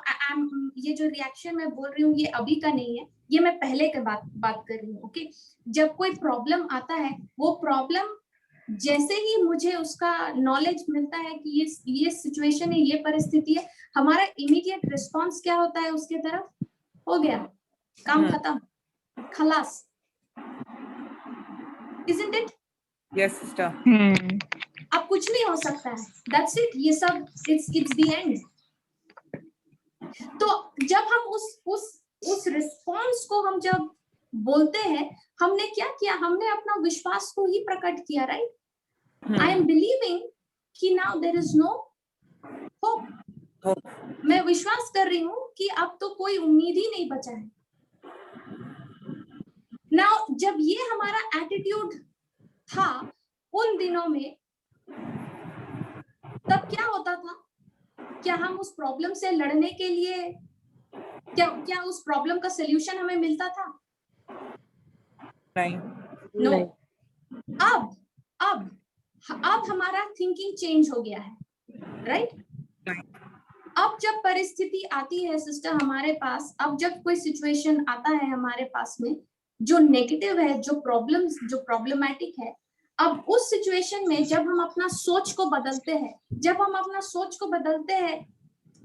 ये जो रिएक्शन मैं बोल रही हूँ ये अभी का नहीं है, ये मैं पहले के बात कर रही हूँ। ओके, जब कोई प्रॉब्लम आता है, वो प्रॉब्लम जैसे ही मुझे उसका नॉलेज मिलता है कि ये सिचुएशन है, ये परिस्थिति है, हमारा इमीडिएट रिस्पॉन्स क्या होता है उसके तरफ? हो गया, काम खत्म, खलास, isn't it? Yes, sister. अब कुछ नहीं हो सकता है, that's it, ये सब it's the end. तो जब हम उस रिस्पॉन्स को हम जब बोलते हैं, हमने क्या किया? हमने अपना विश्वास को ही प्रकट किया, राइट? I am believing कि now there is no hope. मैं विश्वास कर रही हूँ कि अब तो कोई उम्मीद ही नहीं बचा है। Now जब ये हमारा एटीट्यूड था उन दिनों में, तब क्या होता था? क्या हम उस प्रॉब्लम से लड़ने के लिए, क्या उस प्रॉब्लम का सलूशन हमें मिलता था? नहीं। नो। अब हमारा थिंकिंग चेंज हो गया है, राइट? अब जब परिस्थिति आती है सिस्टर हमारे पास, अब जब कोई सिचुएशन आता है हमारे पास में जो नेगेटिव है, जो प्रॉब्लमैटिक है, अब उस सिचुएशन में जब हम अपना सोच को बदलते हैं,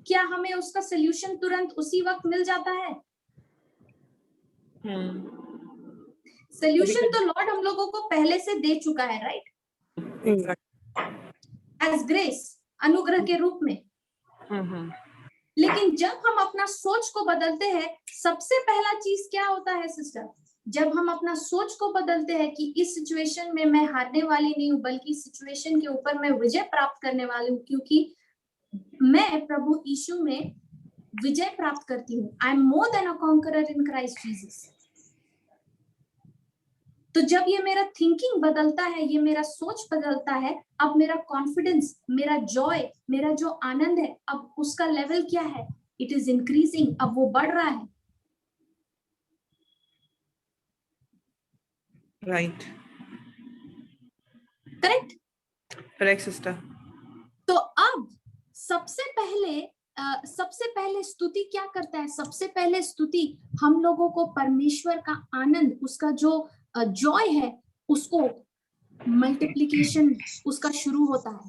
क्या हमें उसका सलूशन तुरंत उसी वक्त मिल जाता है? सलूशन तो लॉर्ड हम लोगों को पहले से दे चुका है, राइट? एज ग्रेस, अनुग्रह के रूप में। लेकिन जब हम अपना सोच को बदलते हैं, सबसे पहला चीज क्या होता है सिस्टर? जब हम अपना सोच को बदलते हैं कि इस सिचुएशन में मैं हारने वाली नहीं हूँ, बल्कि सिचुएशन के ऊपर मैं विजय प्राप्त करने वाली हूँ, क्योंकि मैं प्रभु यीशु में विजय प्राप्त करती हूँ। I am more than a conqueror in Christ Jesus. तो जब ये मेरा थिंकिंग बदलता है, ये मेरा सोच बदलता है, अब मेरा कॉन्फिडेंस, मेरा जॉय, मेरा जो आनंद है, अब उसका लेवल क्या है? इट इज इंक्रीजिंग, अब वो बढ़ रहा है, राइट? Correct sister. तो अब सबसे पहले स्तुति क्या करता है? सबसे पहले स्तुति हम लोगों को परमेश्वर का आनंद, उसका जो जॉय है, उसको मल्टीप्लिकेशन उसका शुरू होता है।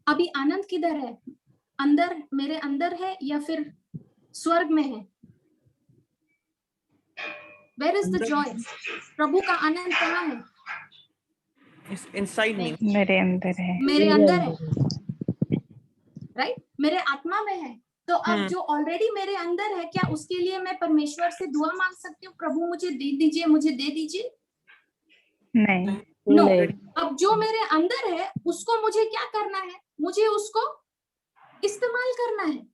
अभी आनंद किधर है? अंदर, मेरे अंदर है या फिर स्वर्ग में है? Where is the joy? प्रभु का आनंद कहाँ है? Inside me. मेरे अंदर है। मेरे अंदर है, राइट? मेरे आत्मा में है। तो अब जो ऑलरेडी मेरे अंदर है, क्या उसके लिए मैं परमेश्वर से दुआ मांग सकती हूँ, प्रभु मुझे दे दीजिए, मुझे दे दीजिए? नहीं। नो। अब जो मेरे अंदर है उसको मुझे क्या करना है? मुझे उसको इस्तेमाल करना है।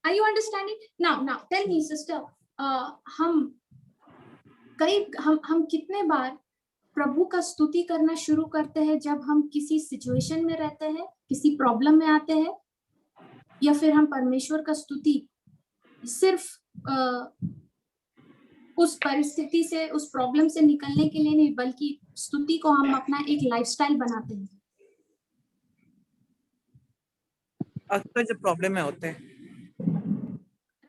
Are you understanding? Now tell me sister, हम कितने बार प्रभु का स्तुति करना शुरू करते हैं जब हम किसी सिचुएशन में रहते हैं, किसी प्रॉब्लम में आते हैं, या फिर हम परमेश्वर का स्तुति सिर्फ उस परिस्थिति से, उस प्रॉब्लम से निकलने के लिए नहीं, बल्कि स्तुति को हम अपना एक लाइफस्टाइल बनाते हैं? अक्सर जब प्रॉब्लम में होते हैं,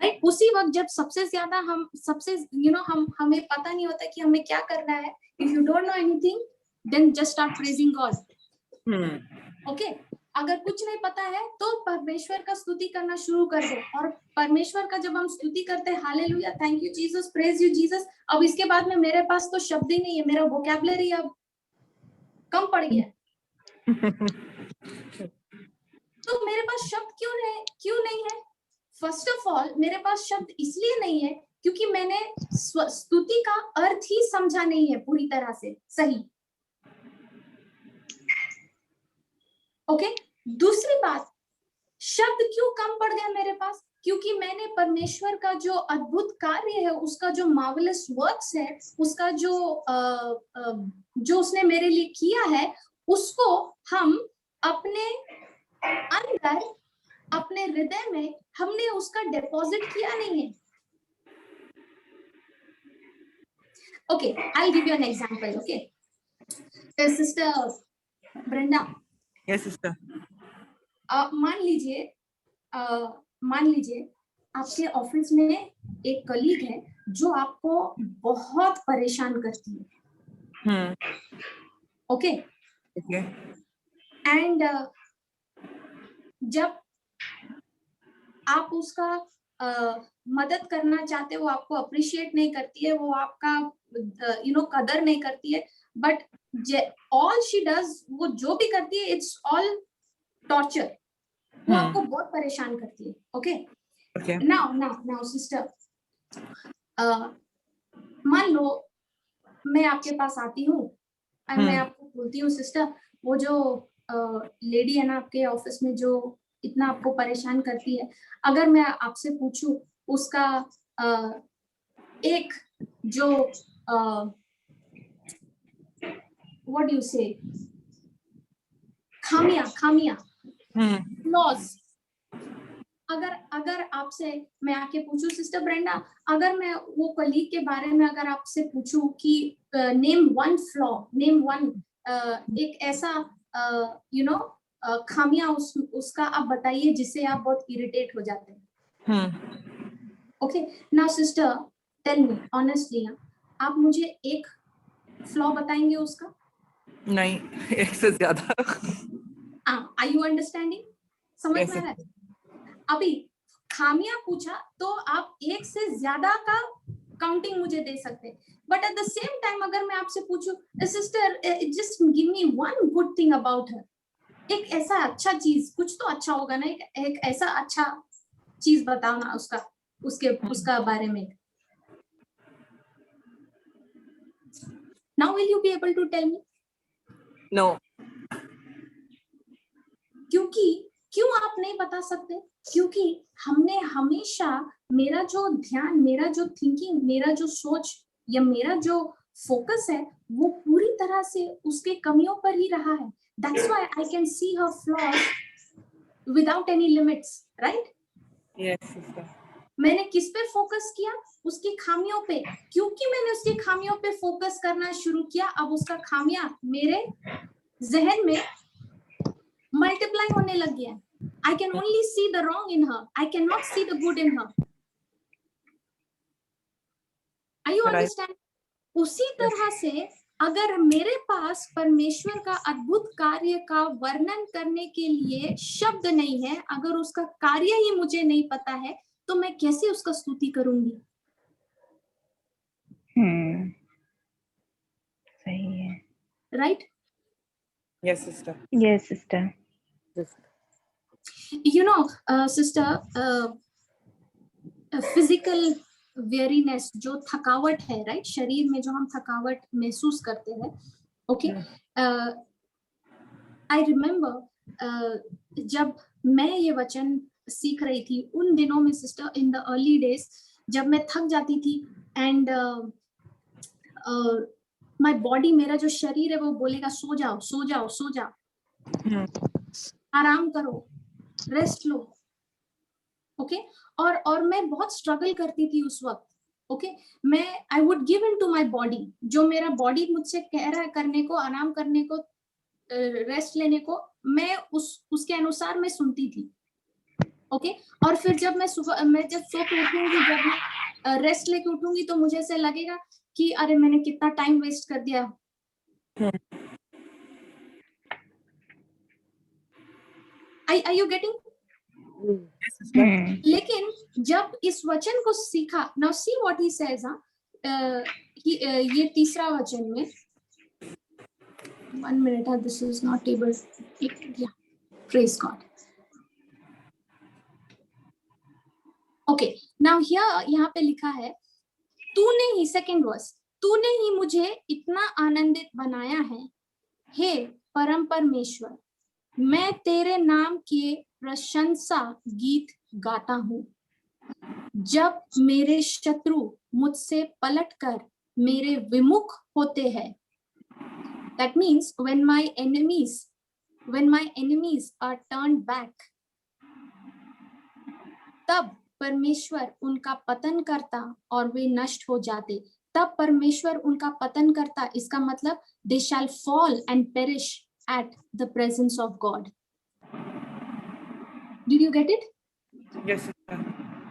राइट? उसी वक्त जब सबसे ज्यादा हमें पता नहीं होता कि हमें क्या करना है। If you don't know anything, then just start praising God. Okay, अगर कुछ नहीं पता है तो परमेश्वर का स्तुति करना शुरू कर दो। और परमेश्वर का जब हम स्तुति करते हैं, hallelujah, thank you Jesus, praise you Jesus, अब इसके बाद में मेरे पास तो शब्द ही नहीं है, मेरा वोकैबुलरी अब कम पड़ गया। तो मेरे पास शब्द क्यों नहीं है? फर्स्ट ऑफ ऑल मेरे पास शब्द इसलिए नहीं है क्योंकि मैंने स्तुति का अर्थ ही समझा नहीं है पूरी तरह से सही। ओके, दूसरी बात, शब्द क्यों कम पड़ गया मेरे पास? क्योंकि मैंने परमेश्वर का जो अद्भुत कार्य है, उसका जो मार्वलस वर्क्स है, उसका जो उसने मेरे लिए किया है, उसको हम अपने अंदर, अपने हृदय में हमने उसका डिपॉजिट किया नहीं है। Okay, I give you an example. Okay, sister Brenda, yes sister. मान लीजिए आपके ऑफिस में एक कलीग है जो आपको बहुत परेशान करती है। Okay, okay. एंड जब आप उसका मदद करना चाहते हो, आपको अप्रिशिएट नहीं करती है, वो आपका कदर नहीं करती है, बट ऑल शी डज, वो जो भी करती है, इट्स ऑल टॉर्चर। वो आपको बहुत परेशान करती है। ओके, नाउ सिस्टर, मान लो मैं आपके पास आती हूँ और मैं आपको बोलती हूँ, सिस्टर, वो जो लेडी है ना आपके ऑफिस में जो इतना आपको परेशान करती है, अगर मैं आपसे पूछूं उसका एक जो व्हाट डू यू से, खामियां फ्लॉज, अगर आपसे मैं आके पूछूं, सिस्टर ब्रेंडा, अगर मैं वो कलीग के बारे में अगर आपसे पूछूं कि name one flaw, name one एक ऐसा खामियां उसका आप बताइए जिससे आप बहुत इरिटेट हो जाते हैं। Okay, now sister tell me honestly, आप मुझे एक फ्लॉ बताएंगे उसका? नहीं, एक से ज्यादा। Are you understanding? समझ में आ रहा है? अभी खामियां पूछा तो आप एक से ज्यादा का काउंटिंग मुझे दे सकते हैं, but at the same time अगर मैं आपसे पूछूं, sister just give me one good thing about her, एक ऐसा अच्छा चीज, कुछ तो अच्छा होगा ना, एक ऐसा अच्छा चीज बताओ ना उसका बारे में। Now will you be able to tell me? No. क्यों आप नहीं बता सकते? क्योंकि हमने हमेशा, मेरा जो ध्यान, मेरा जो थिंकिंग, मेरा जो सोच या मेरा जो फोकस है, वो पूरी तरह से उसके कमियों पर ही रहा है। That's why I can see her flaws without any limits, right? Yes, sister. मैंने किस पे फोकस किया? उसकी खामियों पे। क्योंकि मैंने उसकी खामियों पे फोकस करना शुरू किया, अब उसका खामियां मेरे जहन में मल्टीप्लाई होने लग गया। I can only see the wrong in her. I cannot see the good in her. Are you understand? उसी तरह से अगर मेरे पास परमेश्वर का अद्भुत कार्य का वर्णन करने के लिए शब्द नहीं है, अगर उसका कार्य ही मुझे नहीं पता है, तो मैं कैसे उसका स्तुति करूंगी? सही है। Right? Yes, sister. Yes, sister. You know, sister, physical weariness, जो थकावट है, राइट, शरीर में जो हम थकावट महसूस करते हैं, ओके, आई रिमेम्बर जब मैं ये वचन सीख रही थी उन दिनों में, sister, in the early days, जब मैं थक जाती थी एंड माय बॉडी, मेरा जो शरीर है वो बोलेगा सो जाओ सो जाओ सो जाओ, आराम करो, रेस्ट लो, ओके, और मैं बहुत स्ट्रगल करती थी उस वक्त। ओके, मैं I would give in to my body, जो मेरा बॉडी मुझसे कह रहा है करने को, आराम करने को, रेस्ट लेने को, मैं उसके अनुसार मैं सुनती थी। ओके, और फिर जब मैं सो के उठूंगी, जब मैं रेस्ट लेके उठूंगी, तो मुझे ऐसे लगेगा कि अरे मैंने कितना टाइम वेस्ट कर दिया। Are you getting? लेकिन जब इस वचन को सीखा, now see what he says, ये तीसरा वचन में, 1 minute, this is not able, yeah, praise God. Okay, now here यहाँ पे लिखा है, तूने ही, सेकंड वर्स, तूने ही मुझे इतना आनंदित बनाया है, हे परम परमेश्वर, मैं तेरे नाम के प्रशंसा गीत गाता हूँ। जब मेरे शत्रु मुझसे पलटकर मेरे विमुख होते हैं, that means when my enemies are turned back, तब परमेश्वर उनका पतन करता और वे नष्ट हो जाते। तब परमेश्वर उनका पतन करता, इसका मतलब they shall fall and perish at the presence of God. Did you get it? Yes, sister.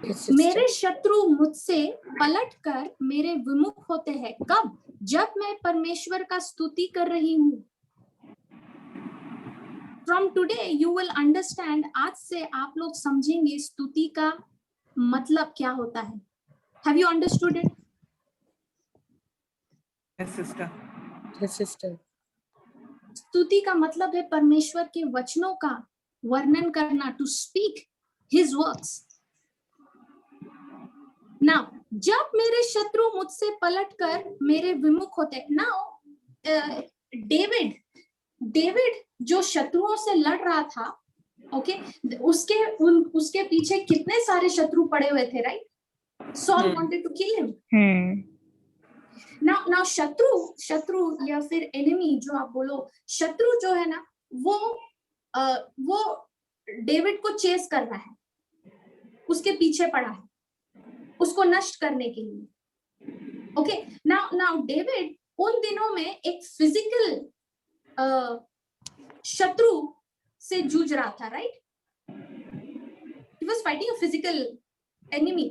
Yes, sister. मेरे शत्रु मुझसे पलटकर मेरे विमुख होते हैं। कब? जब मैं परमेश्वर का स्तुति कर रही हूँ। From today you will understand, आज से आप लोग समझेंगे स्तुति का मतलब क्या होता है। Have you understood it? Yes, sister. Yes, sister. स्तुति का मतलब है परमेश्वर के वचनों का वर्णन करना, to speak his works. Now, जब मेरे शत्रु मुझसे पलटकर मेरे विमुख होते हैं। Now, डेविड जो शत्रुओं से लड़ रहा था, ओके, उसके पीछे कितने सारे शत्रु पड़े हुए थे, right? Saul wanted to kill him. Now शत्रु या फिर एनिमी जो आप बोलो, शत्रु जो है ना, वो डेविड को चेस कर रहा है, उसके पीछे पड़ा है उसको नष्ट करने के लिए। ओके, नाउ डेविड उन दिनों में एक फिजिकल शत्रु से जूझ रहा था, right? He was fighting a physical enemy.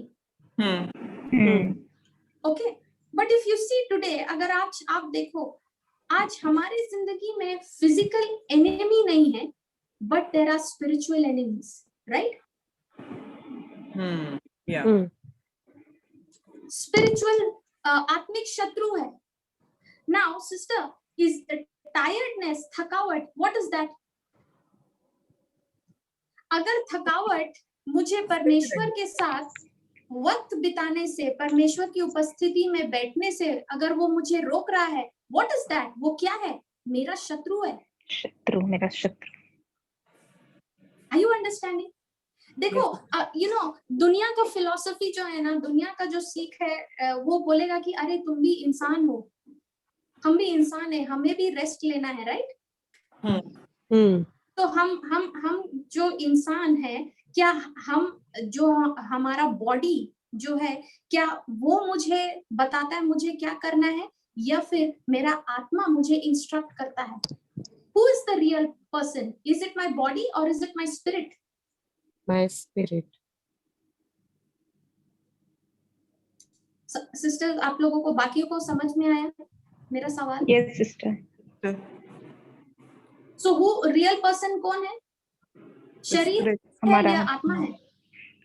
Okay, but if you see today, अगर आप देखो, आज हमारी जिंदगी में फिजिकल एनिमी नहीं है, but there are spiritual enemies, right? Yeah. Spiritual आत्मिक शत्रु है। नाउ सिस्टर, इज टायर्डनेस, थकावट, व्हाट इज दैट? अगर थकावट मुझे परमेश्वर के साथ वक्त बिताने से, परमेश्वर की उपस्थिति में बैठने से अगर वो मुझे रोक रहा है, व्हाट इज दैट? वो क्या है? मेरा शत्रु है। मेरा शत्रु। Are you understanding? देखो, दुनिया का फिलॉसफी जो है ना, दुनिया का जो सीख है, वो बोलेगा कि अरे तुम भी इंसान हो, हम भी इंसान है, हमें भी रेस्ट लेना है, राइट? तो हम जो इंसान है, क्या हम जो हमारा बॉडी जो है, क्या वो मुझे बताता है मुझे क्या करना है, या फिर मेरा आत्मा मुझे इंस्ट्रक्ट करता है? Who is the real person? Is it my body or is it my spirit? My spirit. Sister, आप लोगों को, बाकियों को समझ में आया मेरा सवाल? Yes, sister. So who real person कौन है? शरीर है या आत्मा है?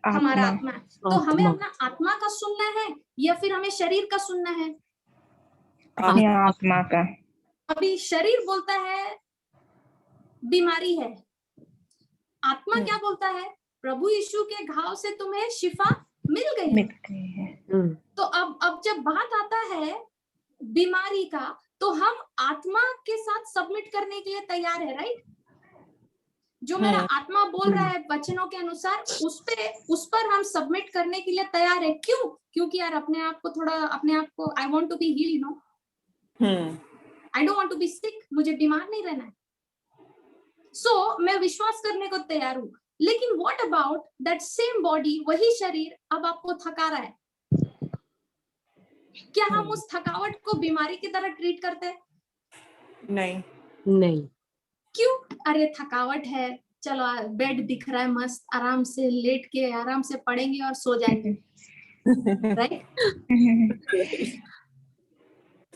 हमारा आत्मा है। तो हमें अपना आत्मा का सुनना है या फिर हमें शरीर का सुनना है? आत्मा का। अभी शरीर बोलता है बीमारी है, आत्मा क्या बोलता है? प्रभु यीशु के घाव से तुम्हें शिफा मिल गई है। तो अब जब बात आता है बीमारी का, तो हम आत्मा के साथ सबमिट करने के लिए तैयार है, राइट? जो मेरा आत्मा बोल रहा है वचनों के अनुसार, उस पर हम सबमिट करने के लिए तैयार है। क्यों? क्योंकि यार अपने आप को I want to be heal, you know, I don't want to be sick, मुझे बीमार नहीं रहना है। सो मैं विश्वास करने को तैयार हूँ, लेकिन what about that same body, वही शरीर अब आपको थका रहा है? क्या हम उस थकावट को बीमारी की तरह ट्रीट करते हैं? नहीं। क्यों? अरे थकावट है, चलो बेड दिख रहा है मस्त, आराम से लेट के आराम से पढ़ेंगे और सो जाएंगे, राइट?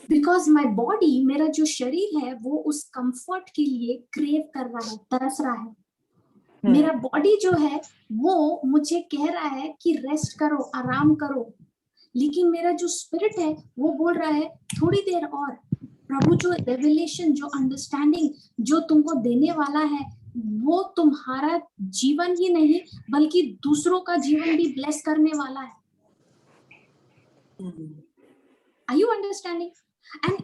बिकॉज माई बॉडी, मेरा जो शरीर है, वो उस कंफर्ट के लिए क्रेव कर रहा है, तरस रहा है। मेरा बॉडी जो है वो मुझे कह रहा है कि रेस्ट करो, आराम करो, लेकिन मेरा जो स्पिरिट है वो बोल रहा है थोड़ी देर और। प्रभु जो रेवलेशन, जो अंडरस्टैंडिंग जो तुमको देने वाला है, वो तुम्हारा जीवन ही नहीं बल्कि दूसरों का जीवन भी ब्लेस करने वाला है। Are you understanding?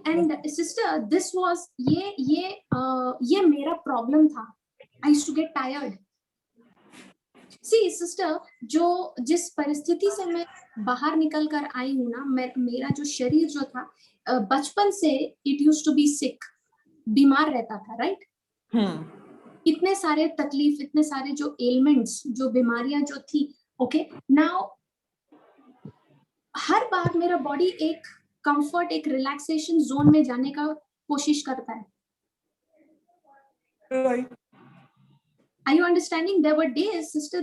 And sister, this was ये मेरा प्रॉब्लम था I used to get tired. See sister, जो जिस परिस्थिति से मैं बाहर निकल कर आई हूँ ना, मेरा जो शरीर जो था बचपन से it used to be sick, बीमार रहता था, right? इतने सारे तकलीफ, इतने सारे जो एलिमेंट्स, जो बीमारियां जो थी, ओके नाउ हर बार मेरा बॉडी एक कंफर्ट, एक रिलैक्सेशन जोन में जाने का कोशिश करता है. Right. Are you understanding? There were days, sister,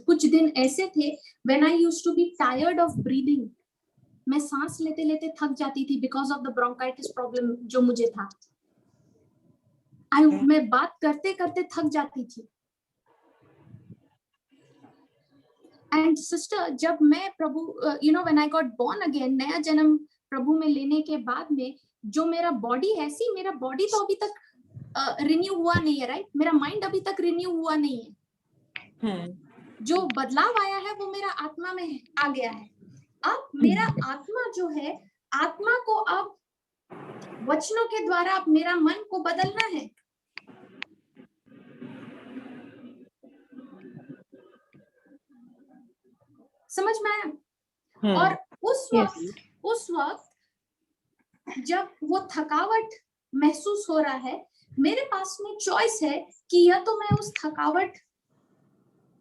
कुछ दिन ऐसे थे when I used to be tired of breathing. मैं सांस लेते लेते थक जाती थी because of the bronchitis problem जो मुझे था. मैं बात करते करते थक जाती थी. And sister, जब मैं प्रभु, you know, when I got born again, नया जन्म प्रभु में लेने के बाद में जो मेरा बॉडी है, सी मेरा बॉडी तो अभी तक रिन्यू हुआ नहीं है, राइट? मेरा माइंड अभी तक रिन्यू हुआ नहीं है. जो बदलाव आया है वो मेरा आत्मा में आ गया है. अब मेरा आत्मा जो है, आत्मा को अब वचनों के द्वारा अब मेरा मन को बदलना है. समझ में आया? और उस वक्त जब वो थकावट महसूस हो रहा है, मेरे पास में चॉइस है कि या तो मैं उस थकावट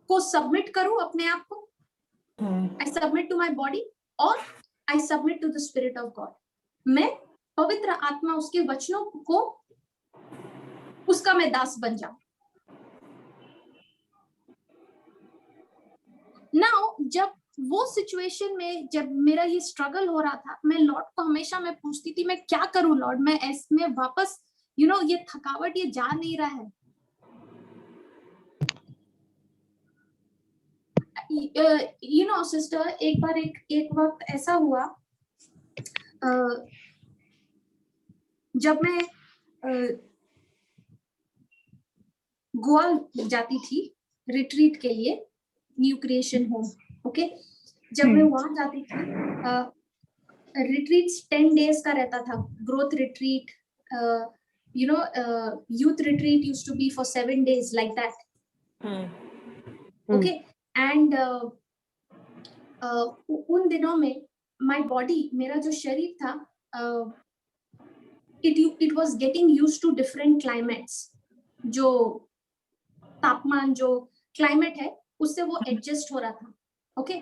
को सबमिट करूं अपने आप को, I submit to my body, और I submit to the spirit of God. मैं पवित्र आत्मा, उसके वचनों को, उसका मैं दास बन जाऊं. नाउ जब वो सिचुएशन में, जब मेरा ये स्ट्रगल हो रहा था, मैं लॉर्ड को हमेशा मैं पूछती थी, मैं क्या करूं लॉर्ड, मैं इसमें वापस यू नो ये थकावट ये जा नहीं रहा है. यू नो सिस्टर, एक बार एक वक्त ऐसा हुआ जब मैं गोवा जाती थी रिट्रीट के लिए, न्यू क्रिएशन होम. ओके, जब मैं वहां जाती थी, रिट्रीट 10 डेज का रहता था. Growth retreat, you know, youth retreat used to be for 7 days like that. Okay, and उन दिनों में my body, मेरा जो शरीर था, it was getting used to different climates. जो तापमान, जो क्लाइमेट है, उससे वो एडजस्ट हो रहा था. ओके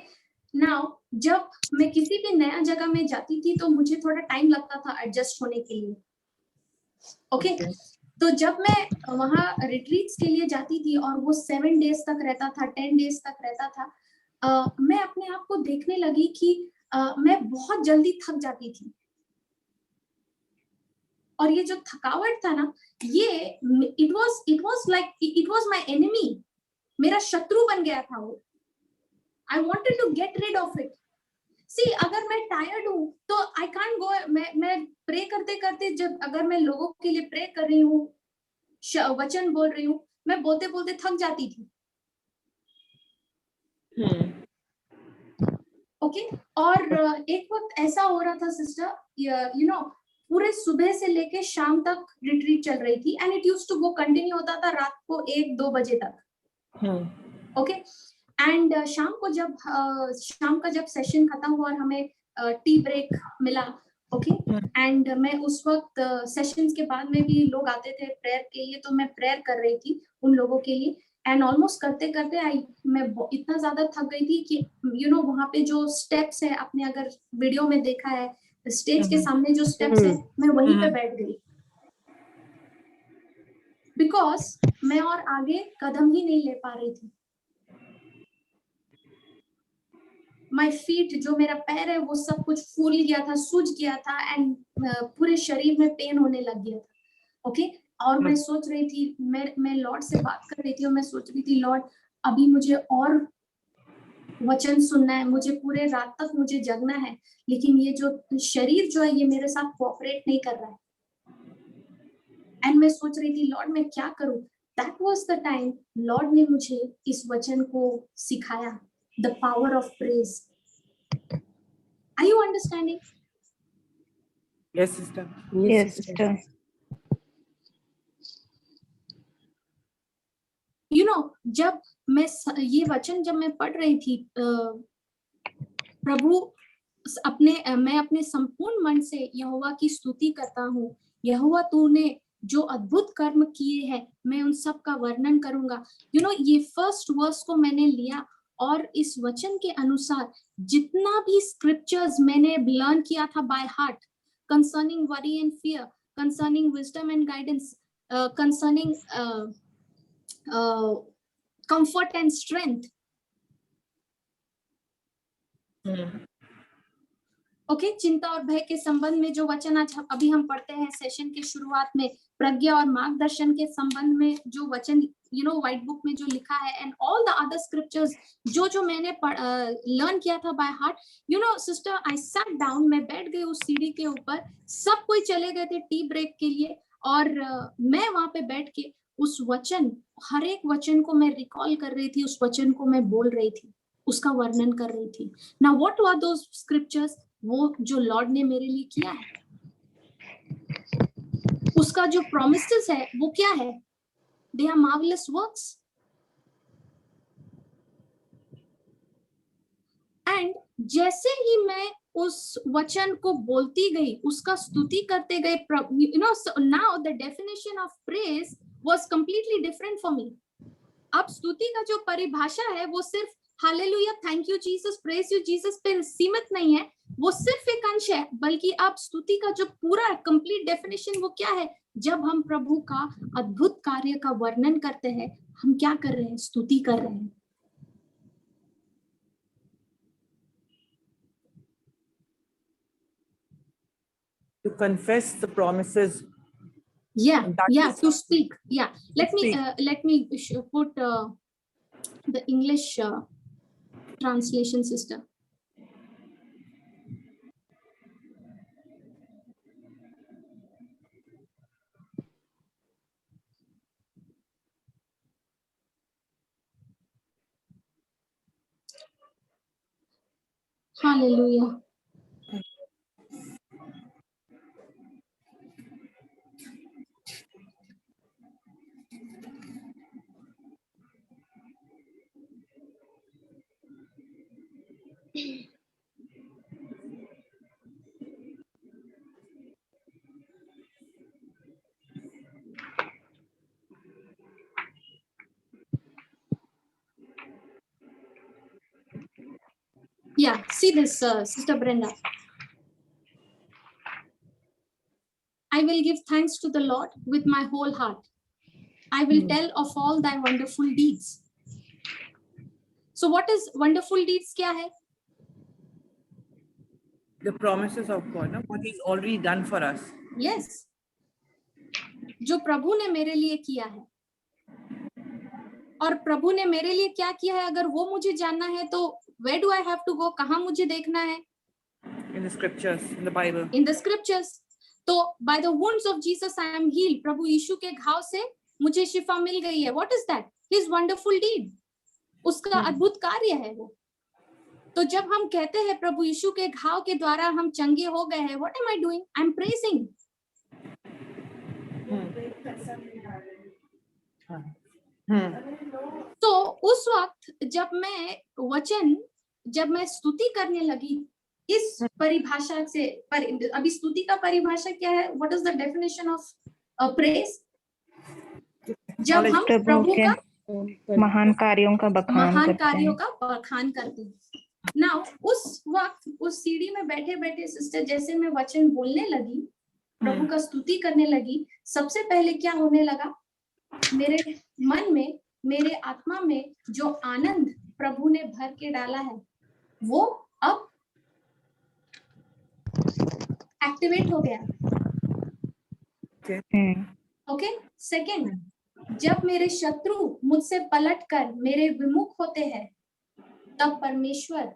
नाउ जब मैं किसी भी नया जगह में जाती थी तो मुझे थोड़ा टाइम लगता था एडजस्ट होने के लिए. ओके तो जब मैं वहां रिट्रीट्स के लिए जाती थी और वो 7 डेज तक रहता था, 10 डेज तक रहता था, मैं अपने आप को देखने लगी कि मैं बहुत जल्दी थक जाती थी. और ये जो थकावट था ना, ये it was my enemy. मेरा शत्रु बन गया था वो. I wanted to get rid of it. See, अगर मैं टायर्ड हूँ तो I can't go. मैं प्रे करते करते, जब अगर मैं लोगों के लिए प्रे कर रही हूँ, वचन बोल रही हूँ, मैं बोलते बोलते थक जाती थी. ओके और एक वक्त ऐसा हो रहा था सिस्टर, यू नो, पूरे सुबह से लेके शाम तक रिट्रीट चल रही थी, and it used to go continue होता था रात को 1-2 बजे तक. ओके एंड शाम का जब सेशन खत्म हुआ और हमें टी ब्रेक मिला, ओके एंड मैं उस वक्त सेशंस के बाद में भी लोग आते थे प्रेयर के लिए, तो मैं प्रेयर कर रही थी उन लोगों के लिए. एंड ऑलमोस्ट करते करते मैं इतना ज्यादा थक गई थी कि यू नो वहां पे जो स्टेप्स है, आपने अगर वीडियो में देखा है, स्टेज के सामने जो स्टेप्स है, मैं वहीं पे बैठ गई, बिकॉज मैं और आगे कदम ही नहीं ले पा रही थी. माय फीट, जो मेरा पैर है, वो सब कुछ फूल गया था, सूज गया था, एंड पूरे शरीर में पेन होने लग गया था. ओके और मैं सोच रही थी, मैं लॉर्ड से बात कर रही थी और मैं सोच रही थी, लॉर्ड अभी मुझे और वचन सुनना है, मुझे पूरे रात तक मुझे जगना है, लेकिन ये जो शरीर जो है ये मेरे साथ कोऑपरेट नहीं कर रहा है. एंड मैं सोच रही थी, लॉर्ड मैं क्या करूं. That was the time Lord ने मुझे इस वचन को सिखाया, the power of praise. Are you understanding? Yes, sister. Yes, sister. जब मैं ये वचन जब मैं पढ़ रही थी, प्रभु मैं अपने संपूर्ण मन से यहोवा की स्तुति करता हूँ। यहोवा तूने जो अद्भुत कर्म किए हैं, मैं उन सब का वर्णन करूंगा। ये फर्स्ट वर्स को मैंने लिया और इस वचन के अनुसार जितना भी स्क्रिप्चर्स मैंने लर्न किया था by heart, concerning worry and fear, concerning wisdom and guidance, concerning comfort and strength, okay, चिंता और भय के संबंध में जो वचन आज अभी हम पढ़ते हैं सेशन के शुरुआत में, प्रज्ञा और मार्गदर्शन के संबंध में जो वचन व्हाइट बुक में जो लिखा है, and all the other scriptures जो मैंने लर्न किया था by heart. Sister, I sat down, मैं बैठ गई उस सीढ़ी के ऊपर, सब कोई चले गए थे टी ब्रेक के लिए, और मैं वहां पे बैठ के उस वचन, हर एक वचन को मैं रिकॉल कर रही थी, उस वचन को मैं बोल रही थी, उसका वर्णन कर रही थी। Now what were those scriptures? वो जो लॉर्ड ने मेरे लिए किया है, उसका जो प्रोमिसेस है वो क्या है? They are marvellous works. And जैसे ही मैं उस वचन को बोलती गई, उसका स्तुति करते गए, now the definition of praise was completely different for me. अब स्तुति का जो परिभाषा है वो सिर्फ hallelujah, thank you Jesus, praise you Jesus पे सीमित नहीं है, वो सिर्फ एक अंश है, बल्कि अब स्तुति का जो पूरा कंप्लीट डेफिनेशन वो क्या है? जब हम प्रभु का अद्भुत कार्य का वर्णन करते हैं, हम क्या कर रहे हैं? स्तुति कर रहे हैं। To confess the promises. Yeah, is to speak. Yeah, let me put the English translation, sister. Hallelujah. Yeah, see this, Sister Brenda. I will give thanks to the Lord with my whole heart. I will tell of all thy wonderful deeds. So what is wonderful deeds? क्या है? The promises of God, no? What He's already done for us. Yes. जो प्रभु ने मेरे लिए किया है, और प्रभु ने मेरे लिए क्या किया है, अगर वो मुझे जानना है तो where do I have to go? कहाँ मुझे देखना है? In the scriptures, in the Bible. In the scriptures. तो by the wounds of Jesus I am healed. प्रभु यीशु के घाव से मुझे शिफा मिल गई है. What is that? His wonderful deed. उसका अद्भुत कार्य है वो. तो जब हम कहते हैं प्रभु यीशु के घाव के द्वारा हम चंगे हो गए हैं, what am I doing? I'm praising. तो उस वक्त जब मैं स्तुति करने लगी इस परिभाषा से, अभी स्तुति का परिभाषा क्या है? What is the definition of praise? जब हम प्रभु का महान कार्यों का बखान करते हैं। नाउ उस वक्त उस सीढ़ी में बैठे बैठे सिस्टर, जैसे मैं वचन बोलने लगी, प्रभु का स्तुति करने लगी, सबसे पहले क्या होने लगा? मेरे मन में, मेरे आत्मा में जो आनंद प्रभु ने भर के डाला है वो अब एक्टिवेट हो गया। ओके। सेकंड, जब मेरे शत्रु मुझसे पलटकर मेरे विमुख होते हैं, तब परमेश्वर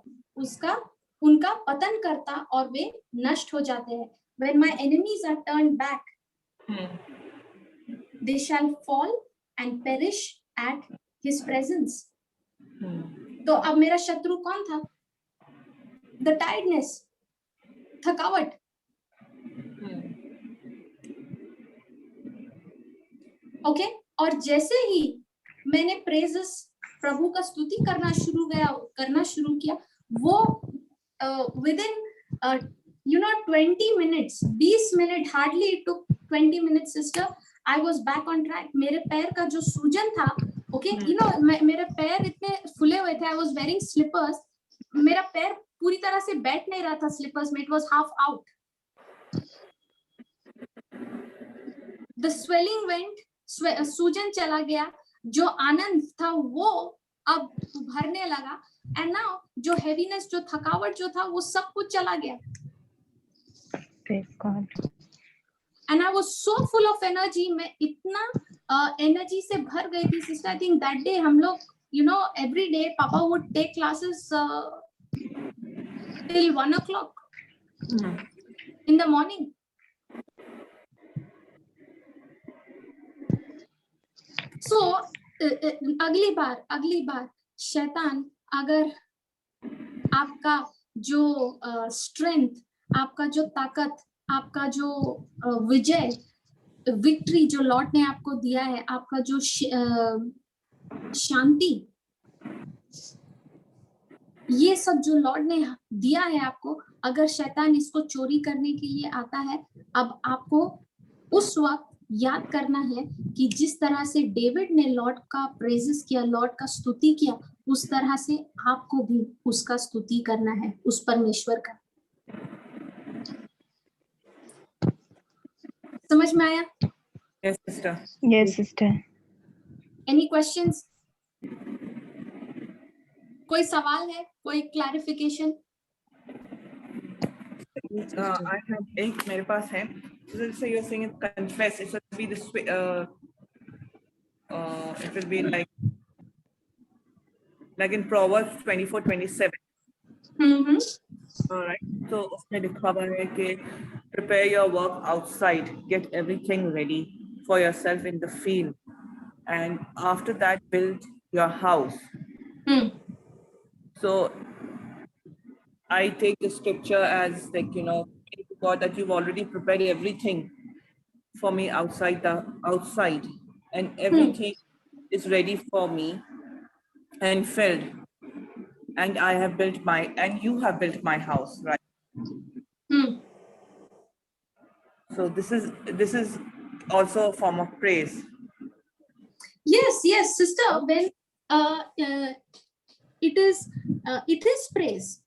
उनका पतन करता और वे नष्ट हो जाते हैं। When my enemies are turned back, they shall fall and perish at his presence. तो अब मेरा शत्रु कौन था? The tiredness, थकावट। ओके। और जैसे ही मैंने प्रेजेस प्रभु का स्तुति करना शुरू किया, वो with in 20 minutes, 20 minute, hardly it took 20 minutes sister, I was back on track. मेरे पैर का जो सूजन था, ओके, मेरे पैर इतने फुले हुए थे, आई वाज वेयरिंग स्लीपर्स, मेरा पैर पूरी तरह से बैठ नहीं रहा था स्लीपर्स में, it was half out. The swelling went, सूजन चला गया, जो आनंद था वो अब भरने लगा, एंड नाउ जो हेवीनेस, जो थकावट जो था, वो सब कुछ चला गया। Praise God. And I was so full of energy, मैं इतना एनर्जी से भर गई थी sister. I think that day हम लोग, every day पापा would take classes till 1 o'clock in the morning. So अगली बार शैतान अगर आपका जो स्ट्रेंथ, आपका जो ताकत, आपका जो विक्ट्री जो लॉर्ड ने आपको दिया है, आपका जो शांति, ये सब जो लॉर्ड ने दिया है आपको, अगर शैतान इसको चोरी करने के लिए आता है, अब आपको उस वक्त याद करना है कि जिस तरह से डेविड ने लॉर्ड का प्रेजेस किया, लॉर्ड का स्तुति किया, उस तरह से आपको भी उसका स्तुति करना है, उस परमेश्वर का। समझ में आया? Yes, sister. Yes, sister. Any questions? कोई सवाल है, कोई क्लैरिफिकेशन? I have एक मेरे पास है. So you're saying it confess. It will be this way. It will be like in Proverbs 24:27. All right. So उसमें लिखा हुआ है कि prepare your work outside, get everything ready for yourself in the field, and after that build your house. So I take the scripture as like, God, that you've already prepared everything for me outside, and everything is ready for me and filled, and you have built my house, right? So this is also a form of praise. Yes, sister. When it is praise.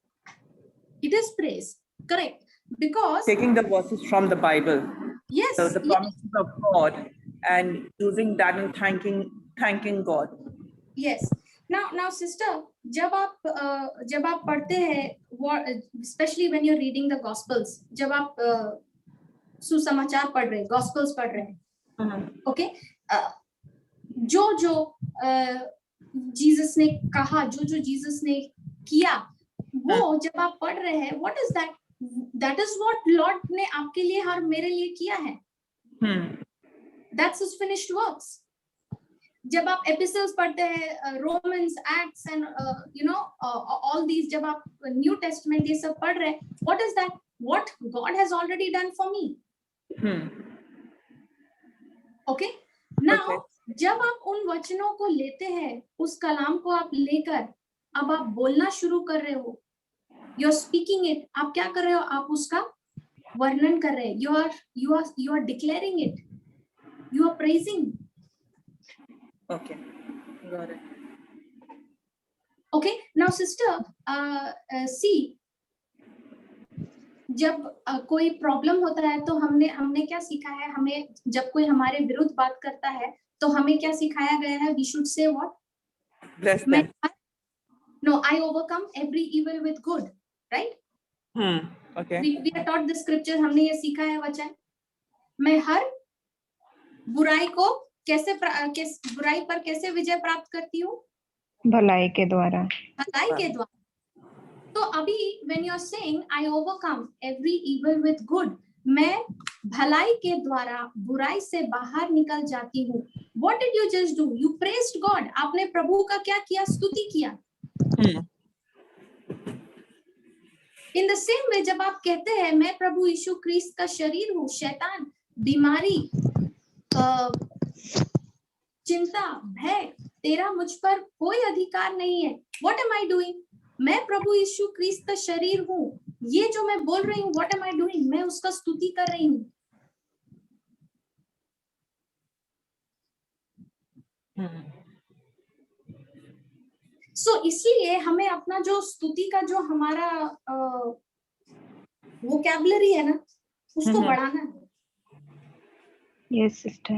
It is praise, correct? Because Taking the verses from the Bible, yes, so the promises of God, and using that and thanking God. Yes. Now, sister, जब आप पढ़ते हैं, especially when you're reading the Gospels, जब आप सुसमाचार पढ़ रहे हैं, Gospels पढ़ रहे हैं, okay? जो जीसस ने कहा, जो जीसस ने किया, वो जब आप पढ़ रहे हैं, what is that? That is what Lord ने आपके लिए और मेरे लिए किया है. That's his finished works. जब आप epistles पढ़ते हैं, Romans, Acts, and all these, जब आप New Testament ये सब पढ़ रहे हैं, what is that? What God has already done for me. Okay? Now, जब आप उन वचनों को लेते हैं, उस कलाम को आप लेकर अब आप बोलना शुरू कर रहे हो, you're speaking it, आप क्या कर रहे हो? आप उसका वर्णन कर रहे हैं, you are declaring it, you are praising. Okay, got it. Okay, now sister, see, जब कोई प्रॉब्लम होता है तो हमने क्या सीखा है? हमें जब कोई हमारे विरुद्ध बात करता है तो हमें क्या सिखाया गया है? We should say what? Bless them. No, I overcome every evil with good, right? Okay. We are taught the scripture, हमने ये सीखा है वचन, मैं हर बुराई पर कैसे विजय प्राप्त करती हूँ? भलाई के द्वारा. भलाई के द्वारा. तो अभी when you are saying I overcome every evil with good, मैं भलाई के द्वारा बुराई से बाहर निकल जाती हूँ. What did you just do? You praised God. आपने प्रभु का क्या किया? स्तुति किया. In the same way, जब आप कहते हैं मैं प्रभु यीशु क्रिस्त का शरीर हूँ, शैतान, बीमारी, चिंता, भय, तेरा मुझ पर कोई अधिकार नहीं है। What am I doing? मैं प्रभु यीशु क्रिस्त का शरीर हूँ। ये जो मैं बोल रही हूँ, व्हाट एम आई डूइंग? मैं उसका स्तुति कर रही हूँ। सो इसलिए हमें अपना जो स्तुति का जो हमारा वोकैबुलरी है ना, उसको बढ़ाना है। Yes, sister.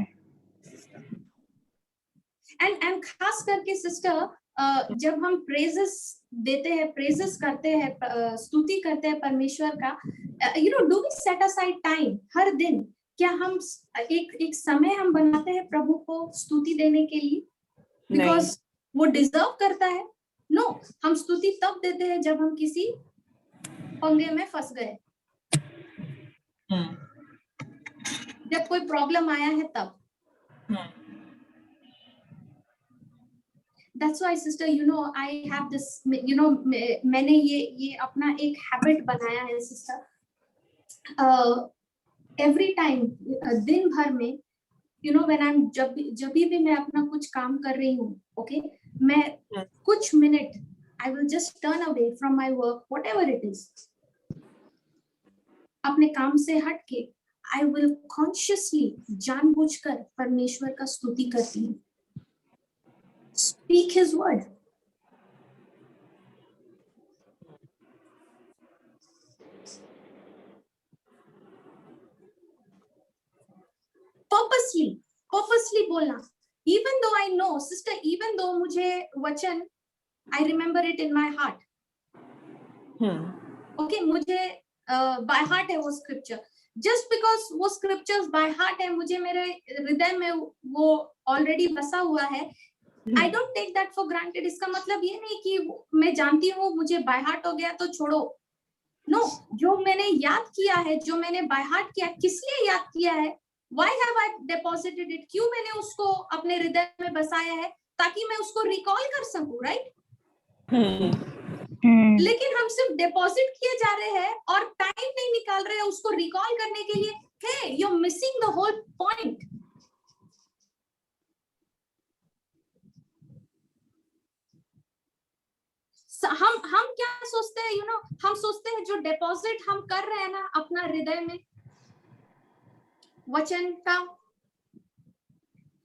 एंड खास करके सिस्टर, जब हम प्रेजेस देते हैं, प्रेजेस करते हैं, स्तुति करते हैं परमेश्वर का, do we set aside time हर दिन? क्या हम एक समय हम बनाते हैं प्रभु को स्तुति देने के लिए, बिकॉज वो डिजर्व करता है? नो, हम स्तुति तब देते हैं जब हम किसी पंगे में फंस गए, जब कोई प्रॉब्लम आया है तब। That's why sister, I have this, मैंने ये अपना एक हैबिट बनाया है सिस्टर। एवरी टाइम, दिन भर में, when I'm जब भी मैं अपना कुछ काम कर रही हूँ, ओके, मैं कुछ minute I will just turn away from my work, whatever it is, अपने काम से हट के I will consciously, जानबूझकर परमेश्वर का स्तुति करती हूँ। Speak his word. Purposely बोलना। Even though I know, sister, even though मुझे वचन, I remember it in my heart. Okay, मुझे by heart है वो scripture. Just because वो scriptures by heart है, मुझे मेरे हृदय में वो already बसा हुआ है, I don't take that for granted. इसका मतलब ये नहीं कि मैं जानती हूँ, मुझे by heart हो गया तो छोड़ो। No, जो मैंने याद किया है, जो मैंने by heart किया, किस लिए याद किया है? Why have I deposited it? क्यों मैंने उसको अपने हृदय में बसाया है? ताकि मैं उसको रिकॉल कर सकूं, राइट? लेकिन हम सिर्फ डिपॉजिट किए जा रहे हैं और टाइम नहीं निकाल रहे हैं उसको रिकॉल करने के लिए। Hey, you're missing the whole point. हम क्या सोचते हैं, हम सोचते हैं जो डिपॉजिट हम कर रहे हैं ना अपना हृदय में वचन का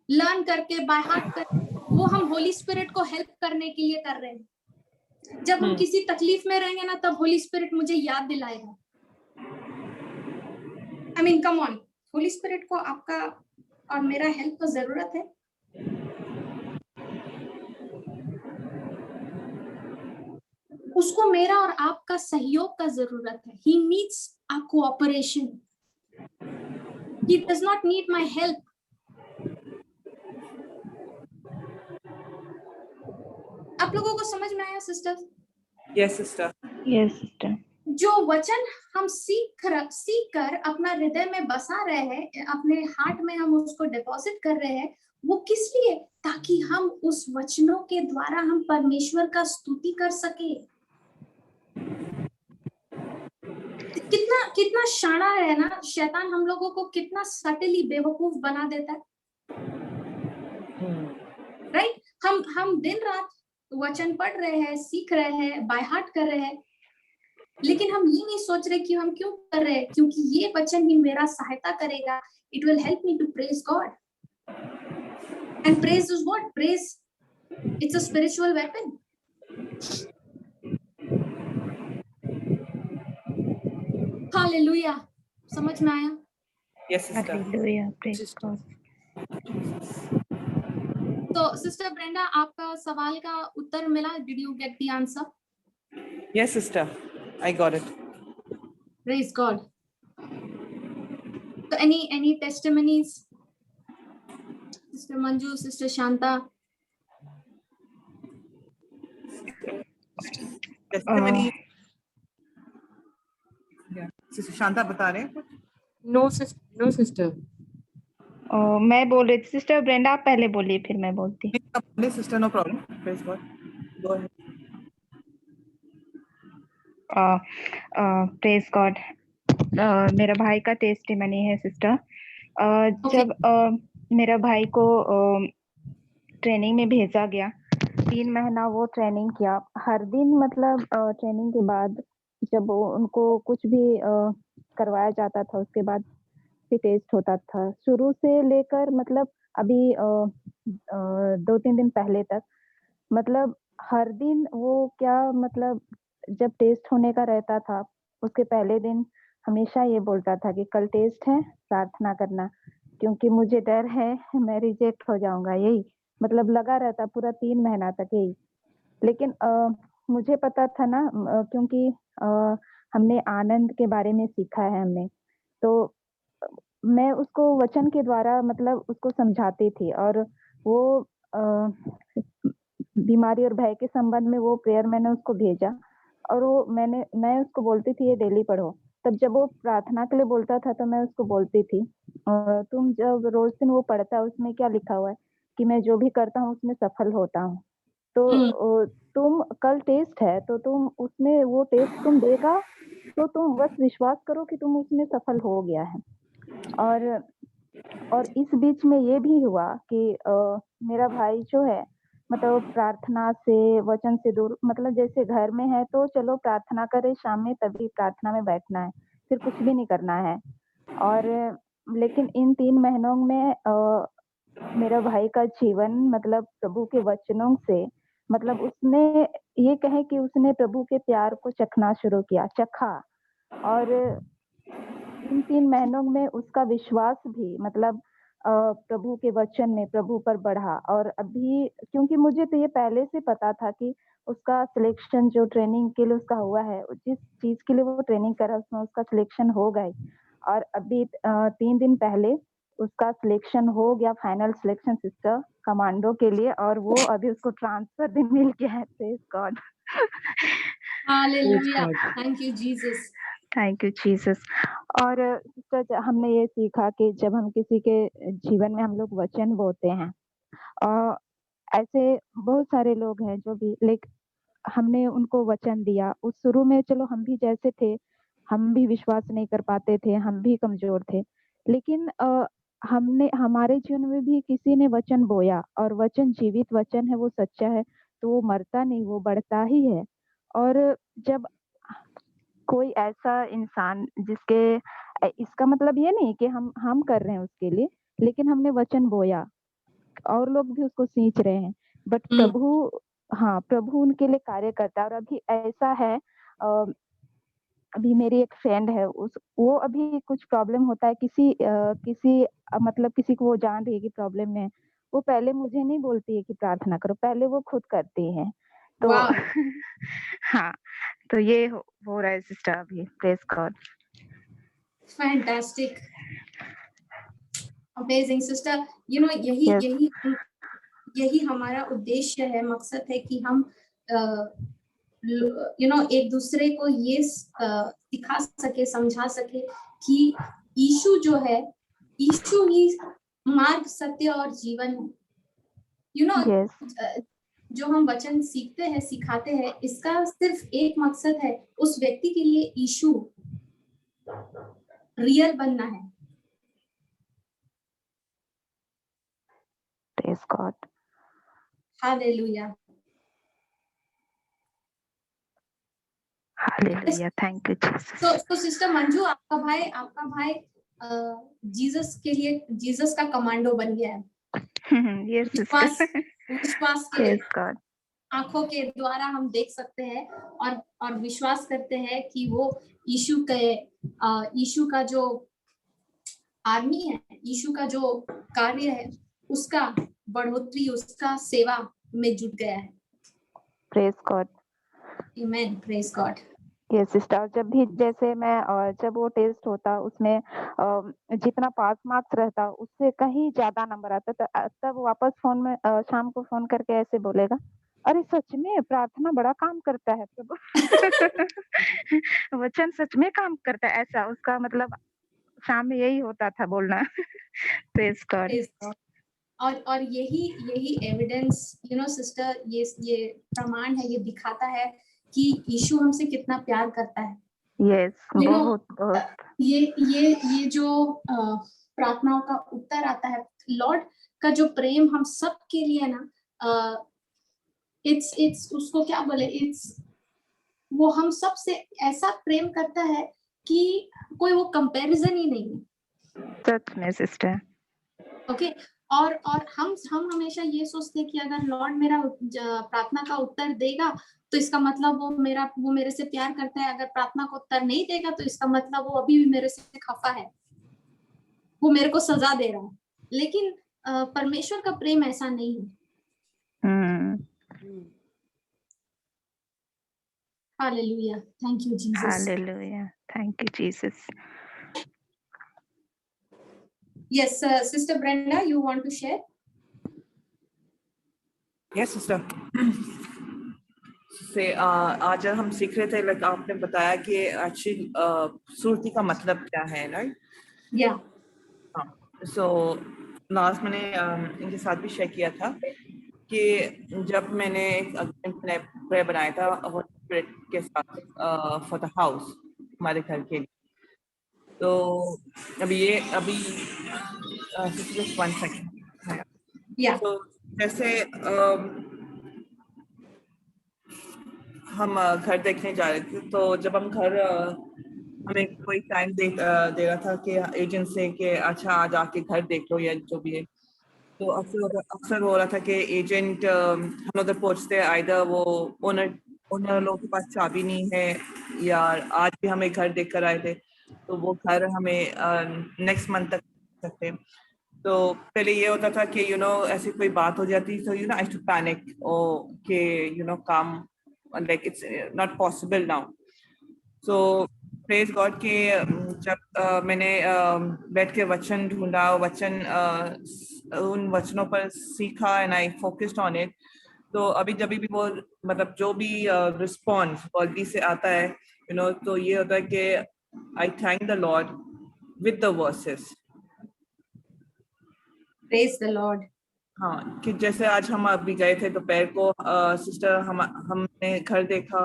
लर्न करके, बाय हार्ट कर, वो हम होली स्पिरिट को हेल्प करने के लिए कर रहे हैं। जब हम किसी तकलीफ में रहेंगे ना, तब होली स्पिरिट मुझे याद दिलाएगा। I mean, come on, Holi spirit को आपका और मेरा हेल्प को जरूरत है। उसको मेरा और आपका सहयोग का जरूरत है। He needs our cooperation. He does not need my help. आप लोगों को समझ में आया sister? Yes, sister. Yes, sister. जो वचन हम सीख कर अपना हृदय में बसा रहे हैं, अपने हार्ट में हम उसको डिपॉजिट कर रहे हैं, वो किस लिए? ताकि हम उस वचनों के द्वारा हम परमेश्वर का स्तुति कर सके। कितना शाना है ना, शैतान हम लोगों को कितना सटली बेवकूफ बना देता है, राइट? हम दिन रात वचन पढ़ रहे हैं, सीख रहे हैं, बाय हार्ट कर रहे हैं, लेकिन हम ये नहीं सोच रहे कि हम क्यों कर रहे हैं, क्योंकि ये वचन ही मेरा सहायता करेगा। It will help me to praise God. And praise is what? Praise, it's a spiritual weapon. Hallelujah. समझ में आया? Yes, sister. Hallelujah. Praise God. तो सिस्टर ब्रेंडा, आपका सवाल का उत्तर मिला? Did you get the answer? Yes, sister. I got it. Praise God. So any testimonies? Sister Manju, Sister Shanta. Testimony. Yeah. Sister Shanta बता रहे हैं कुछ? No, sister. मैं बोल रही थी सिस्टर ब्रेंडा, आप पहले बोलिए फिर मैं बोलती। Sister, no problem. Praise God. Go ahead. Praise God. मेरा भाई का टेस्टिमनी है सिस्टर। जब मेरा भाई को ट्रेनिंग में भेजा गया। 3 महीना वो ट्रेनिंग किया। हर दिन मतलब ट्रेनिंग के बाद जब उनको कुछ भी करवाया जाता था, उसके बाद फिर टेस्ट होता था। शुरू से लेकर मतलब अभी 2-3 दिन पहले तक मतलब हर दिन वो क्या मतलब जब टेस्ट होने का रहता था, उसके पहले दिन हमेशा ये बोलता था कि कल टेस्ट है, प्रार्थना करना, क्योंकि मुझे डर है मैं रिजेक्ट हो जाऊँगा, यही। मतलब लगा रहता पूरा 3 महीना तक यही। लेकिन मुझे पता था ना क्योंकि हमने आनंद के बारे में सीखा है हमने, तो अ, मैं उसको वचन के द्वारा मतलब उसको समझाती थी और वो अ, बीमारी और भय के संबंध में वो प्रेयर मैंने उसको भेजा और वो मैं उसको बोलती थी ये डेली पढ़ो। तब जब वो प्रार्थना के लिए बोलता था तो मैं उसको बोलती थी तुम जब रोज दिन वो पढ़ता है उसमें क्या लिखा हुआ है कि मैं जो भी करता हूँ उसमें सफल होता हूँ। तो तुम कल टेस्ट है तो तुम उसमें वो टेस्ट तुम देगा तो तुम बस विश्वास करो कि तुम उसमें सफल हो गया है। और इस बीच में ये भी हुआ कि मेरा भाई जो है मतलब प्रार्थना से, वचन से दूर मतलब जैसे घर में है तो चलो प्रार्थना करें शाम में तभी प्रार्थना में बैठना है, फिर कुछ भी नहीं करना है। और लेकिन इन 3 महीनों में मेरा भाई का जीवन मतलब प्रभु के वचनों से मतलब उसने ये कहे कि उसने प्रभु के प्यार को चखना शुरू किया, चखा। और इन 3 महीनों में उसका विश्वास भी मतलब प्रभु के वचन में प्रभु पर बढ़ा। और अभी क्योंकि मुझे तो ये पहले से पता था कि उसका सिलेक्शन जो ट्रेनिंग के लिए उसका हुआ है, जिस चीज़ के लिए वो ट्रेनिंग कर रहा है उसमें उसका सिलेक्शन हो गई। और अभी 3 दिन पहले उसका सिलेक्शन हो गया, फाइनल सिलेक्शन सिस्टर कमांडो के लिए, और वो अभी उसको ट्रांसफर भी मिल गया है। Praise God. Hallelujah, God. Thank you Jesus. Thank you Jesus. और सिस्टर हमने ये सीखा कि जब हम किसी के जीवन में हम लोग वचन बोते हैं ऐसे बहुत सारे लोग हैं जो भी हमने उनको वचन दिया उस शुरू में, चलो हम भी जैसे थे, हम भी विश्वास नहीं कर पाते थे, हम भी कमजोर थे, लेकिन हमने हमारे जीवन में भी किसी ने वचन बोया और वचन जीवित वचन है, वो सच्चा है, तो वो मरता नहीं, वो बढ़ता ही है। और जब कोई ऐसा इंसान जिसके इसका मतलब ये नहीं कि हम कर रहे हैं उसके लिए, लेकिन हमने वचन बोया और लोग भी उसको सींच रहे हैं, बट प्रभु, हाँ प्रभु उनके लिए कार्य करता है। और अभी ऐसा है अभी मेरी एक फ्रेंड है, उस वो अभी कुछ प्रॉब्लम होता है मतलब किसी को वो जान रही है कि प्रॉब्लम में है, वो पहले मुझे नहीं बोलती है कि प्रार्थना करो, पहले वो खुद करती है। तो वाह, हाँ, तो ये हो रहा है सिस्टर अभी। Praise God. Fantastic, amazing sister. You know यही Yes. यही यही हमारा उद्देश्य है, मकसद है कि हम यू नो एक दूसरे को ये सिखा सके, समझा सके कि यीशु जो है, यीशु ही मार्ग, सत्य और जीवन है। You know Yes. जो हम वचन सीखते हैं, सिखाते हैं, इसका सिर्फ एक मकसद है, उस व्यक्ति के लिए यीशु रियल बनना है। Praise God. Hallelujah. Hallelujah. Thank you, Jesus. तो सिस्टर मंजू, आपका भाई जीसस के लिए, जीसस का कमांडो बन गया है। Yes, विश्वास sister. विश्वास के Praise God. आंखों के द्वारा हम देख सकते हैं और विश्वास करते हैं कि वो यीशु का जो आर्मी है, यीशु का जो कार्य है, उसका बढ़ोतरी, उसका सेवा में जुट गया है। Praise God. आमेन, प्रेज गॉड। ये सिस्टर जब भी जैसे मैं जब वो टेस्ट होता उसमें जितना पास मार्क्स रहता उससे कहीं ज्यादा नंबर आता तब वापस फोन में शाम को फोन करके ऐसे बोलेगा, अरे सच में प्रार्थना बड़ा काम करता है प्रभु। वचन सच में काम करता है, ऐसा उसका मतलब शाम में यही होता था बोलना। Praise God. और यही एविडेंस, यू नो सिस्टर, ये प्रमाण है, ये दिखाता है कि यीशु हमसे कितना प्यार करता है। यस, बहुत बहुत। ये जो प्रार्थनाओं का उत्तर आता है, लॉर्ड का जो प्रेम हम सब के लिए ना, इट्स उसको क्या बोले, वो हम सब से ऐसा प्रेम करता है कि कोई वो कंपैरिजन ही नहीं है। सच में सिस्टर। ओके और हम हमेशा ये सोचते हैं कि अगर लॉर्ड मेरा प्रार्थना का उत्तर देगा तो इसका मतलब वो मेरे से प्यार करता है, अगर प्रार्थना का उत्तर नहीं देगा तो इसका मतलब वो अभी भी मेरे से खफा है, वो मेरे को सजा दे रहा है। लेकिन परमेश्वर का प्रेम ऐसा नहीं है। Hallelujah, thank you Jesus. Hallelujah, thank you Jesus. Yes sister Brenda, you want to share? Yes, sister. से आज हम सीख रहे थे, लाइक आपने बताया कि एक्चुअली सुरती का मतलब क्या है, राइट? या सो लास्ट मैंने इनके साथ भी शेयर किया था कि जब मैंने एक प्रेयर बनाया था होली स्पिरिट के साथ फॉर द हाउस, हमारे घर के लिए, तो अभी just 1 second. या तो जैसे हम घर देखने जा रहे थे, तो जब हम घर हमें कोई टाइम दे रहा था कि एजेंट से कि अच्छा आज आके घर देख लो या जो भी है, तो अक्सर हो रहा था कि एजेंट हम उधर पहुंचते हैं, आइदर वो ओनर लोगों के पास चाबी नहीं है, या आज भी हमें घर देख कर आए थे तो वो घर हमें नेक्स्ट मंथ तक सकते हैं। तो पहले ये होता था कि ऐसी कोई बात हो जाती, तो आई टू पैनिक ओ कि काम like it's not possible now. So praise God कि जब मैंने बैठ के वचन ढूंढा, उन वचनों पर सीखा and I focused on it, तो अभी जब भी वो मतलब जो भी रिस्पॉन्स वर्ल्डी से आता है तो ये होता है कि I thank the Lord with the verses. Praise the Lord. हाँ, कि जैसे आज हम अभी गए थे दोपहर को, सिस्टर हमने घर देखा,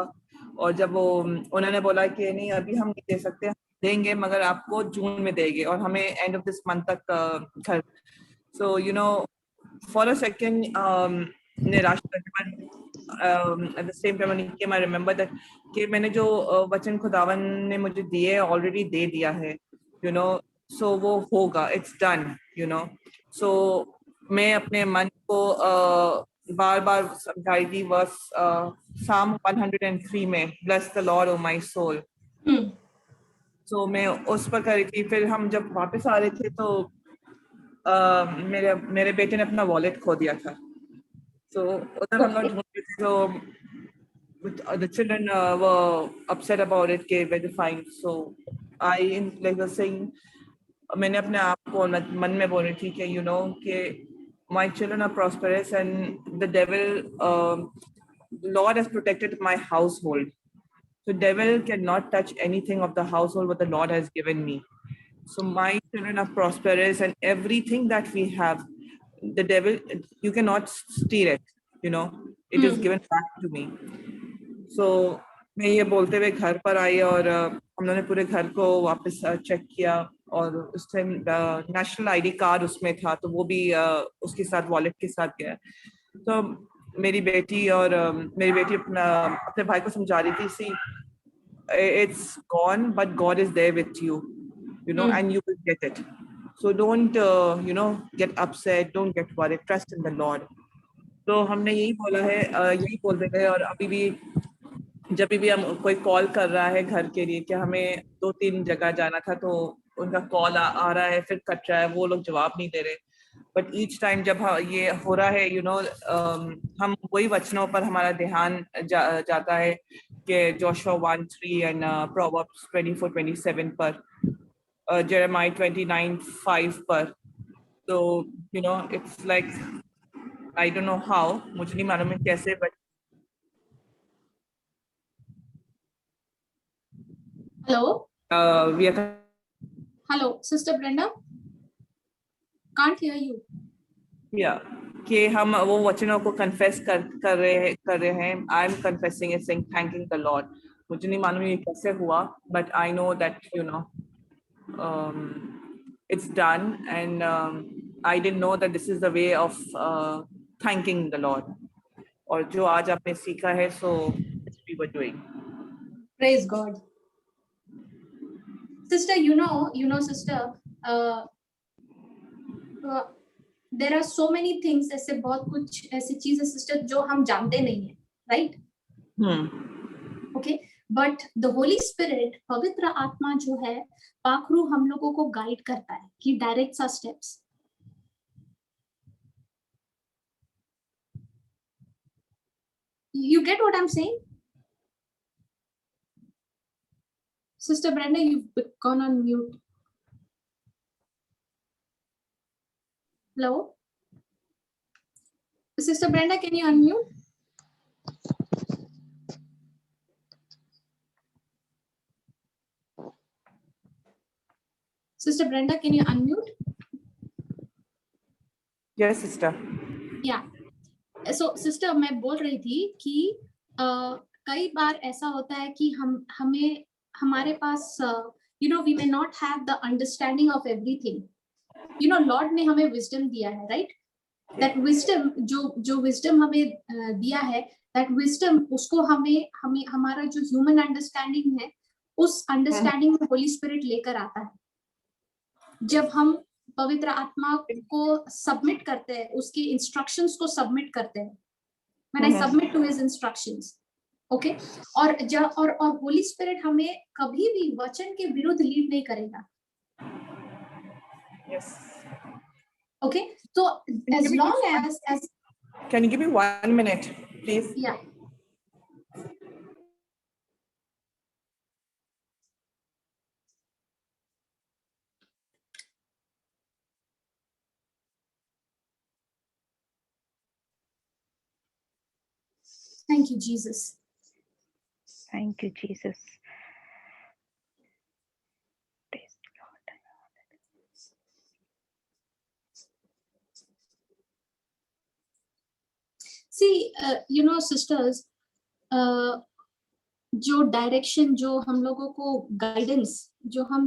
और जब वो उन्होंने बोला कि नहीं अभी हम नहीं दे सकते, देंगे मगर आपको जून में देंगे, और हमें एंड ऑफ दिस मंथ तक घर। सो फॉर अ सेकंड निराश at the same time I remember that कि मैंने जो वचन खुदावन ने मुझे दिए ऑलरेडी दे दिया है, सो वो होगा, इट्स डन, सो मैं अपने मन को बार बार समझाई थी, वर्स साम 103 में, bless the Lord O my soul. So मैं उस पर कर रही थी। फिर हम जब वापस आ रहे थे तो मेरे बेटे ने अपना वॉलेट खो दिया था, तो उधर हम लोग ढूंढ रहे थे, तो the children were upset about it, कि where to find. So I like was saying, मैंने अपने आप को मन में बोल रही थी कि कि my children are prosperous and the devil, Lord has protected my household, so devil cannot touch anything of the household what the Lord has given me. So my children are prosperous, and everything that we have, the devil, you cannot steal it, it is given back to me. So मैं ये बोलते हुए घर पर आई, और हम लोगों ने पूरे घर को वापस चेक किया, और उस टाइम नेशनल आईडी कार्ड उसमें था, तो वो भी उसके साथ वॉलेट के साथ गया। तो मेरी बेटी अपने भाई को समझा रही थी, सी it's gone but God is there with you, and you will get it. So don't get upset, don't get worried, trust in the Lord. तो हमने यही बोला है, यही बोलते गए, और अभी भी जब भी हम कोई कॉल कर रहा है घर के लिए कि हमें 2-3 जगह जाना था, तो उनका कॉल आ रहा है, फिर कट रहा है, वो लोग जवाब नहीं दे रहे, बट ईच टाइम जब ये हो रहा है हम वही वचनों पर हमारा ध्यान जाता है कि जोशुआ 1:3 एंड प्रोवर्ब्स 24:27 पर, जेरेमाया 29:5 पर, तो it's like I don't know how, मुझे नहीं मालूम है कैसे, but hello we are hello sister Brenda, can't hear you. कि हम वो वचनों को कन्फेस कर रहे हैं। I am confessing it, saying thanking the Lord. मुझे नहीं मालूम ये कैसे हुआ, but I know that it's done, and I didn't know that this is the way of thanking the Lord. और जो आज आपने सीखा है, so we were doing. Praise God. Sister, you know, sister, there are so many things, ऐसे बहुत कुछ ऐसी चीजें sister जो हम जानते नहीं है, right? Okay, but the Holy Spirit, पवित्र आत्मा जो है, पाखरू हम लोगों को गाइड करता है, he directs our steps. You get what I'm saying? Sister Brenda, you've gone on mute. Hello? Sister Brenda, can you unmute? Sister Brenda, can you unmute? Yes, sister. Yeah. So, sister, मैं बोल रही थी कि कई बार ऐसा होता है कि हमें हमारे पास we may not have the understanding of everything. Lord ने हमें wisdom दिया है, right? That wisdom जो wisdom हमें दिया है, that wisdom उसको हमें हमारा जो human understanding है, उस understanding में Holy Spirit लेकर आता है. जब हम पवित्र आत्मा को सबमिट करते हैं, उसके इंस्ट्रक्शंस को सबमिट करते हैं, when I submit to his instructions, okay, और होली स्पिरिट हमें कभी भी वचन के विरुद्ध लीड नहीं करेगा. Yes. Okay, so as long as Can you give me 1 minute, please? yeah. Thank you, Jesus. Thank you, Jesus. Praise the Lord. See, sisters, जो डायरेक्शन, जो हम लोगों को गाइडेंस जो हम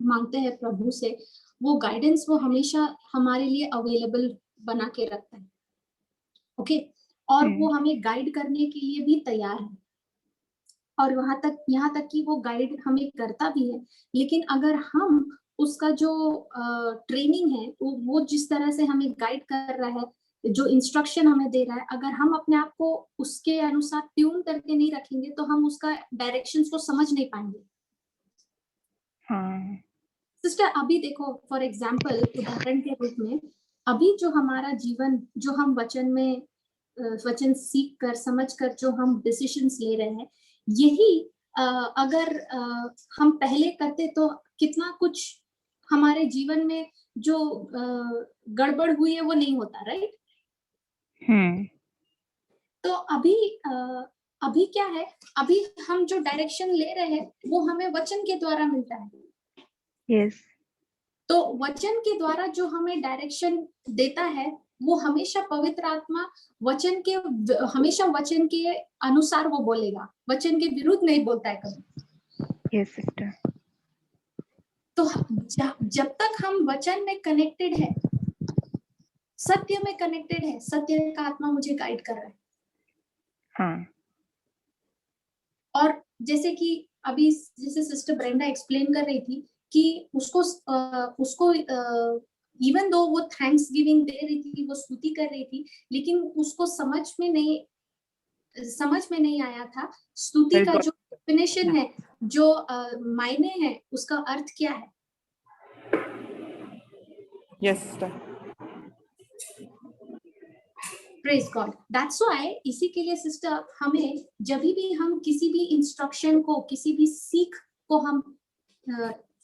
मांगते हैं प्रभु से, वो गाइडेंस वो हमेशा हमारे लिए अवेलेबल बना के रखता है. ओके, और वो हमें गाइड करने के लिए भी तैयार है, और यहाँ तक कि वो गाइड हमें करता भी है. लेकिन अगर हम उसका जो ट्रेनिंग है, वो जिस तरह से हमें गाइड कर रहा है, जो इंस्ट्रक्शन हमें दे रहा है, अगर हम अपने आप को उसके अनुसार ट्यून करके नहीं रखेंगे, तो हम उसका डायरेक्शंस को समझ नहीं पाएंगे. हाँ. सिस्टर, अभी देखो, फॉर एग्जाम्पल, उदाहरण के रूप में, अभी जो हमारा जीवन, जो हम वचन सीख कर, समझ कर जो हम डिसीजंस ले रहे हैं, यही अगर हम पहले करते तो कितना कुछ हमारे जीवन में जो गड़बड़ हुई है वो नहीं होता, राइट? तो अभी क्या है, अभी हम जो डायरेक्शन ले रहे हैं वो हमें वचन के द्वारा मिलता है. Yes. तो वचन के द्वारा जो हमें डायरेक्शन देता है, वो हमेशा पवित्र आत्मा हमेशा वचन के अनुसार वो बोलेगा, वचन के विरुद्ध नहीं बोलता है कभी. Yes, sister. तो जब तक हम वचन में कनेक्टेड है, सत्य में कनेक्टेड है, सत्य का आत्मा मुझे गाइड कर रहा है. हाँ. और जैसे सिस्टर ब्रेंडा एक्सप्लेन कर रही थी कि उसको इवन दो वो थैंक्स गिविंग दे रही थी, वो स्तुति कर रही थी, लेकिन उसको समझ में नहीं आया था स्तुति का जो डेफिनेशन है, जो मायने है, उसका अर्थ क्या है. Yes. Praise God. That's why इसी के लिए सिस्टर, हमें जब भी हम किसी भी इंस्ट्रक्शन को, किसी भी सीख को हम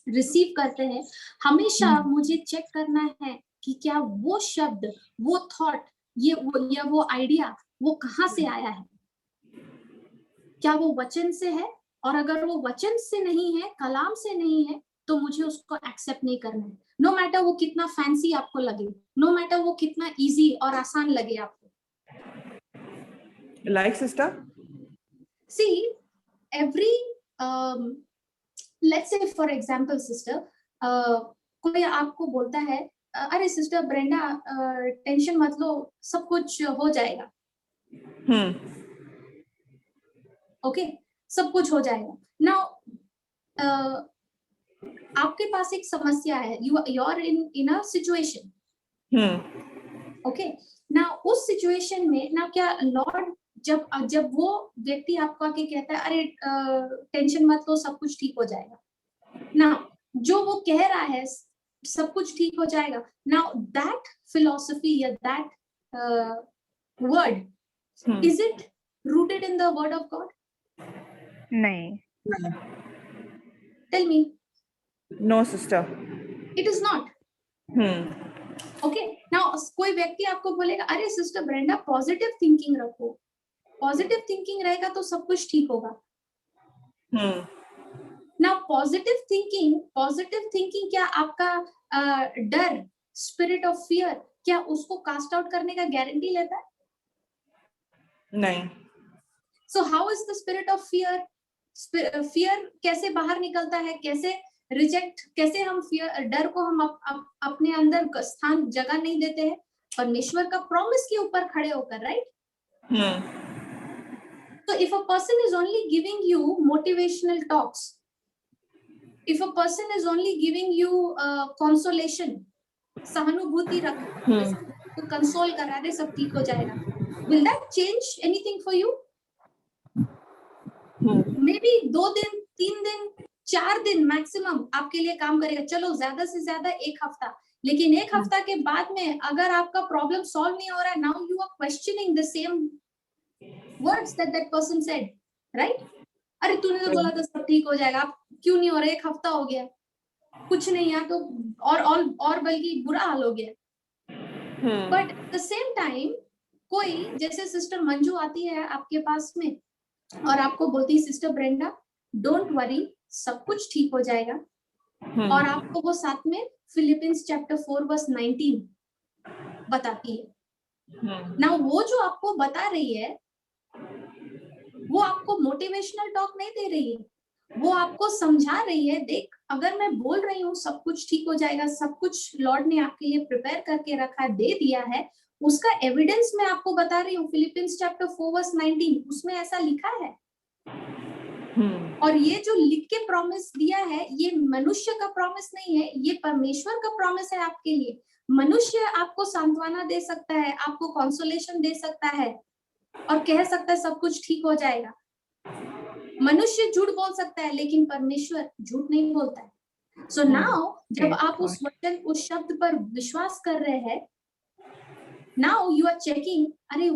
रिसीव करते हैं, हमेशा मुझे चेक करना है कि क्या वो शब्द, वो थॉट, या वो आइडिया वो कहाँ से आया है. क्या वो वचन से है? और अगर वो वचन से नहीं है, कलाम से नहीं है, तो मुझे उसको एक्सेप्ट नहीं करना है. नो मैटर वो कितना फैंसी आपको लगे, नो मैटर वो कितना इजी और आसान लगे आपको. Like, sister? See, let's say for example, sister, कोई आपको बोलता है अरे सिस्टर ब्रेंडा टेंशन मत लो, सब कुछ हो जाएगा. ओके, सब कुछ हो जाएगा. नाउ आपके पास एक समस्या है, you are in a situation. Okay, ना उस सिचुएशन में ना क्या लॉर्ड जब वो व्यक्ति आपको आके कहता है अरे टेंशन मत लो, सब कुछ ठीक हो जाएगा, ना जो वो कह रहा है सब कुछ ठीक हो जाएगा, नाउ दैट फिलॉसफी या that word, is it rooted in the word of God? नहीं. Tell me. No, sister. It is not. Okay, now कोई व्यक्ति आपको बोलेगा अरे सिस्टर ब्रेंडा पॉजिटिव थिंकिंग रखो, पॉजिटिव थिंकिंग रहेगा तो सब कुछ ठीक होगा. नाउ पॉजिटिव थिंकिंग क्या आपका डर, स्पिरिट ऑफ फियर, क्या उसको कास्ट आउट करने का गारंटी लेता है? नहीं. So how is the spirit of fear? Fear कैसे बाहर निकलता है, कैसे रिजेक्ट, कैसे हम फियर, डर को हम अपने अंदर स्थान, जगह नहीं देते हैं? परमेश्वर का प्रॉमिस के ऊपर खड़े होकर, right? So if a person is only giving you motivational talks, if a person is only giving you consolation, सहानुभूति रख तो कंसोल करा दे, सब ठीक हो जाएगा, will that change anything for you? Maybe 2 दिन, 3 दिन, 4 दिन मैक्सिमम आपके लिए काम करेगा, चलो ज्यादा से ज्यादा 1 हफ्ता, लेकिन 1 हफ्ता के बाद में अगर आपका प्रॉब्लम सॉल्व नहीं हो रहा है, now you are questioning the same words that person said, right? अरे तूने तो बोला था सब ठीक हो जाएगा, अब क्यों नहीं हो रहा? 1 हफ्ता हो गया, कुछ नहीं यार, तो और बल्कि बुरा हाल हो गया. But at the same time कोई जैसे सिस्टर मंजू आती है आपके पास में और आपको बोलती है सिस्टर ब्रेंडा डोंट वरी, सब कुछ ठीक हो जाएगा, और आपको वो साथ में फिलिपियंस चैप्टर 4 वर्स 19 बताती है. ना वो जो आपको बता रही है वो आपको मोटिवेशनल टॉक नहीं दे रही है, वो आपको समझा रही है, देख अगर मैं बोल रही हूँ सब कुछ ठीक हो जाएगा, सब कुछ लॉर्ड ने आपके लिए प्रिपेयर करके रखा है, दे दिया है, उसका एविडेंस मैं आपको बता रही हूँ. फिलिपियंस चैप्टर 4 वर्स 19 उसमें ऐसा लिखा है. और ये जो लिख के प्रॉमिस दिया है, ये मनुष्य का प्रॉमिस नहीं है, ये परमेश्वर का प्रॉमिस है आपके लिए. मनुष्य आपको सांत्वना दे सकता है, आपको कंसोलेशन दे सकता है और कह सकता है सब कुछ ठीक हो जाएगा. मनुष्य झूठ बोल सकता है लेकिन परमेश्वर झूठ नहीं बोलता है. सो नाउ जब आप उस वचन, उस शब्द पर विश्वास कर रहे हैं, नाउ यू आर चेकिंग, अरे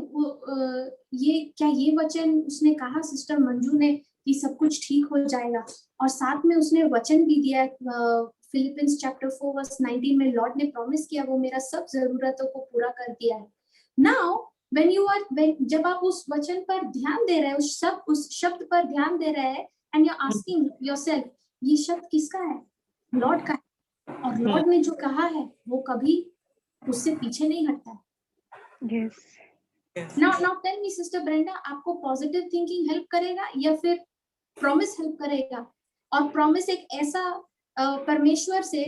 ये क्या ये वचन उसने कहा सिस्टर मंजू ने कि सब कुछ ठीक हो जाएगा, और साथ में उसने वचन भी दिया फिलिपियंस चैप्टर 4 वर्स 19 में लॉर्ड ने प्रॉमिस किया वो मेरा सब जरूरतों को पूरा कर दिया है. नाउ जब आप उस वचन पर ध्यान दे रहे हैं, उस शब्द पर ध्यान दे रहे हैं, and you are asking yourself ये शब्द किसका है? लॉर्ड का है, और लॉर्ड ने जो कहा है वो कभी उससे पीछे नहीं हटता है. Yes. Now tell me sister Brenda, आपको पॉजिटिव थिंकिंग हेल्प करेगा या फिर प्रॉमिस हेल्प करेगा? और प्रॉमिस एक ऐसा परमेश्वर से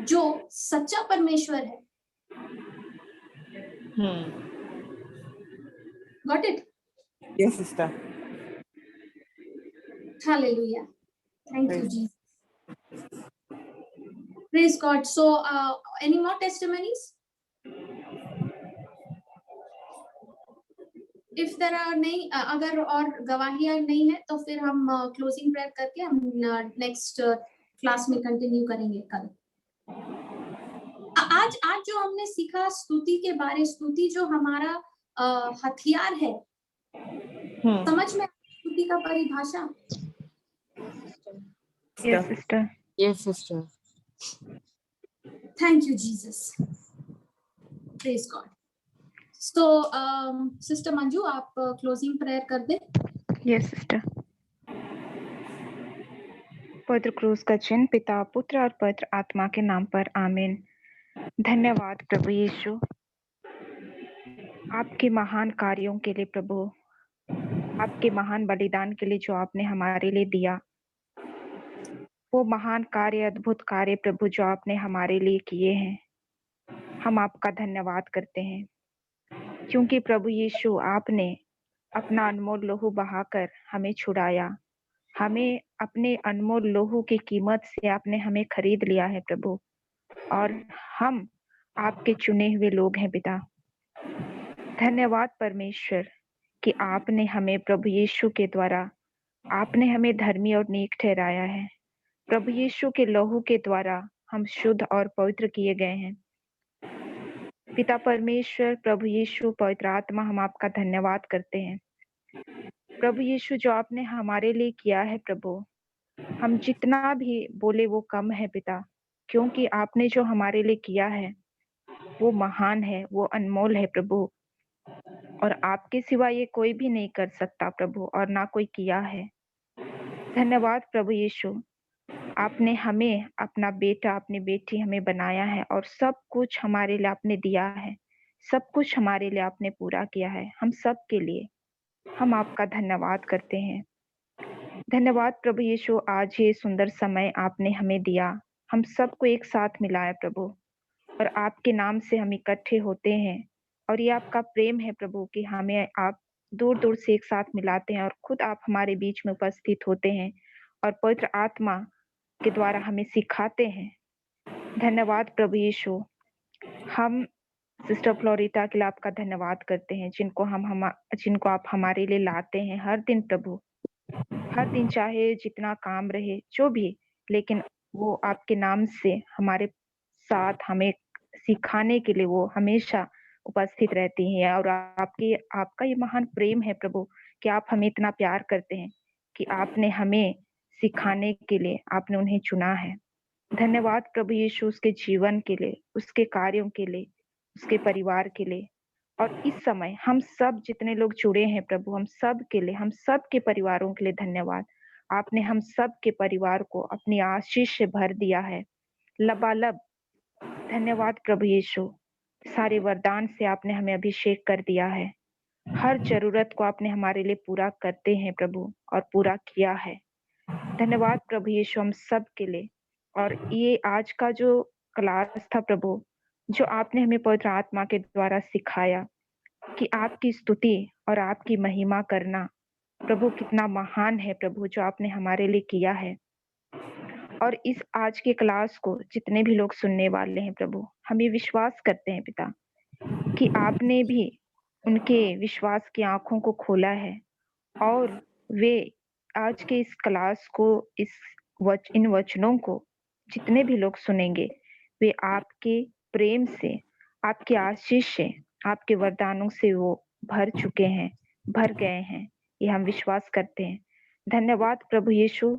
जो सच्चा परमेश्वर है. Got it? Yes, sister. Hallelujah. Thank you, Jesus. Praise God. So, any more testimonies? If there are नहीं, अगर और गवाहियां नहीं है तो फिर हम क्लोजिंग प्रेयर करके हम नेक्स्ट क्लास में कंटिन्यू करेंगे कल. आज जो हमने सीखा स्तुति के बारे, स्तुति जो हमारा हथियार है, समझ में स्तुति का परिभाषा? Yes, sister. Yes, sister. Thank you, Jesus. Praise God. So, sister Manju आप क्लोजिंग प्रेयर कर दे. Yes, sister. पवित्र क्रूस का चिन्ह पिता, पुत्र और पवित्र आत्मा के नाम पर आमीन. धन्यवाद प्रभु यीशु, आपके महान कार्यों के लिए प्रभु, आपके महान बलिदान के लिए जो आपने हमारे लिए दिया, वो महान कार्य, अद्भुत कार्य प्रभु जो आपने हमारे लिए किए हैं. हम आपका धन्यवाद करते हैं क्योंकि प्रभु यीशु आपने अपना अनमोल लहू बहाकर हमें छुड़ाया। हमें अपने अनमोल लहू की कीमत से आपने हमें खरीद लिया है प्रभु, और हम आपके चुने हुए लोग हैं पिता। धन्यवाद परमेश्वर कि आपने हमें प्रभु यीशु के द्वारा आपने हमें धर्मी और नेक ठहराया है। प्रभु यीशु के लहू के द्वारा हम शुद्ध और पवित्र किए गए हैं। पिता परमेश्वर, प्रभु यीशु, पवित्र आत्मा, हम आपका धन्यवाद करते हैं प्रभु यीशु जो आपने हमारे लिए किया है प्रभु। हम जितना भी बोले वो कम है पिता, क्योंकि आपने जो हमारे लिए किया है वो महान है, वो अनमोल है प्रभु, और आपके सिवा ये कोई भी नहीं कर सकता प्रभु, और ना कोई किया है। धन्यवाद प्रभु यीशु, आपने हमें अपना बेटा अपनी बेटी हमें बनाया है, और सब कुछ हमारे लिए आपने दिया है, सब कुछ हमारे लिए आपने पूरा किया है। हम सब के लिए हम आपका धन्यवाद करते हैं। धन्यवाद प्रभु यीशु, आज ये सुंदर समय आपने हमें दिया, हम सबको एक साथ मिलाया प्रभु, और आपके नाम से हम इकट्ठे होते हैं। और ये आपका प्रेम है प्रभु कि हमें आप दूर दूर से एक साथ मिलाते हैं, और खुद आप हमारे बीच में उपस्थित होते हैं और पवित्र आत्मा के द्वारा हमें सिखाते हैं। धन्यवाद प्रभु यीशु। हम सिस्टर फ्लोरिटा के लिए आपका धन्यवाद करते हैं, जिनको आप हमारे लिए लाते हैं हर दिन प्रभु, हर दिन, चाहे जितना काम रहे जो भी, लेकिन वो आपके नाम से हमारे साथ हमें सिखाने के लिए वो हमेशा उपस्थित रहती हैं। और आपका ये महान प्रेम है प्रभु कि आप हमें इतना प्यार करते हैं कि आपने हमें सिखाने के लिए आपने उन्हें चुना है। धन्यवाद प्रभु यीशु उसके जीवन के लिए, उसके कार्यों के लिए, उसके परिवार के लिए। और इस समय हम सब जितने लोग जुड़े हैं प्रभु, हम सब के लिए, हम सब के परिवारों के लिए धन्यवाद। आपने हम सब के परिवार को अपनी आशीष से भर दिया है लबालब। धन्यवाद प्रभु यीशु, सारे वरदान से आपने हमें अभिषेक कर दिया है। हर जरूरत को आपने हमारे लिए पूरा करते हैं प्रभु, और पूरा किया है। धन्यवाद प्रभु यीशु हम सब के लिए। और ये आज का जो क्लास था प्रभु, जो आपने हमें पवित्र आत्मा के द्वारा सिखाया कि आपकी स्तुति और आपकी महिमा करना प्रभु कितना महान है प्रभु, जो आपने हमारे लिए किया है। और इस आज के क्लास को जितने भी लोग सुनने वाले हैं प्रभु, हम ये विश्वास करते हैं पिता कि आपने भी उनके विश्वास की आंखों को खोला है, और वे आज के इस क्लास को, इन वचनों को जितने भी लोग सुनेंगे, वे आपके प्रेम से, आपकी आशीष से, आपके वरदानों से वो भर चुके हैं, भर गए हैं। ये हम विश्वास करते हैं। धन्यवाद प्रभु यीशु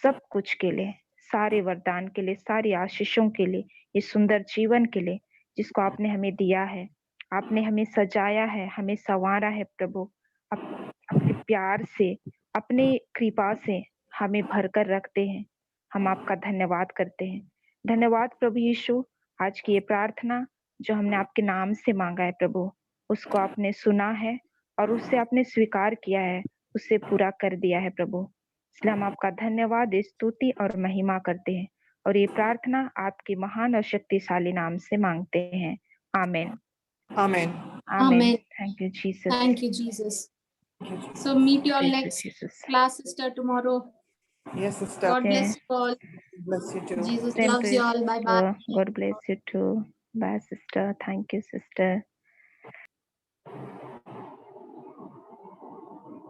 सब कुछ के लिए, सारे वरदान के लिए, सारी आशीषों के लिए, ये सुंदर जीवन के लिए जिसको आपने हमें दिया है। आपने हमें सजाया है, हमें संवारा है प्रभु, अपने प्यार से, अपने कृपा से हमें भरकर रखते हैं। हम आपका धन्यवाद करते हैं। धन्यवाद प्रभु यीशु, आज की ये प्रार्थना जो हमने आपके नाम से मांगा है प्रभु, उसको आपने सुना है और उससे आपने स्वीकार किया है, उससे पूरा कर दिया है प्रभु। इसलिए हम आपका धन्यवाद, स्तुति और महिमा करते हैं, और ये प्रार्थना आपके महान और शक्तिशाली नाम से मांगते हैं। आमीन। Amen. आमीन। Thank you Jesus. Thank you, Jesus. So meet you all Thank you, next Jesus. class, sister, tomorrow. Yes, sister. God bless you all. Bless you too. Jesus Same loves to you all. Bye bye. God bless you too. Bye, sister. Thank you, sister.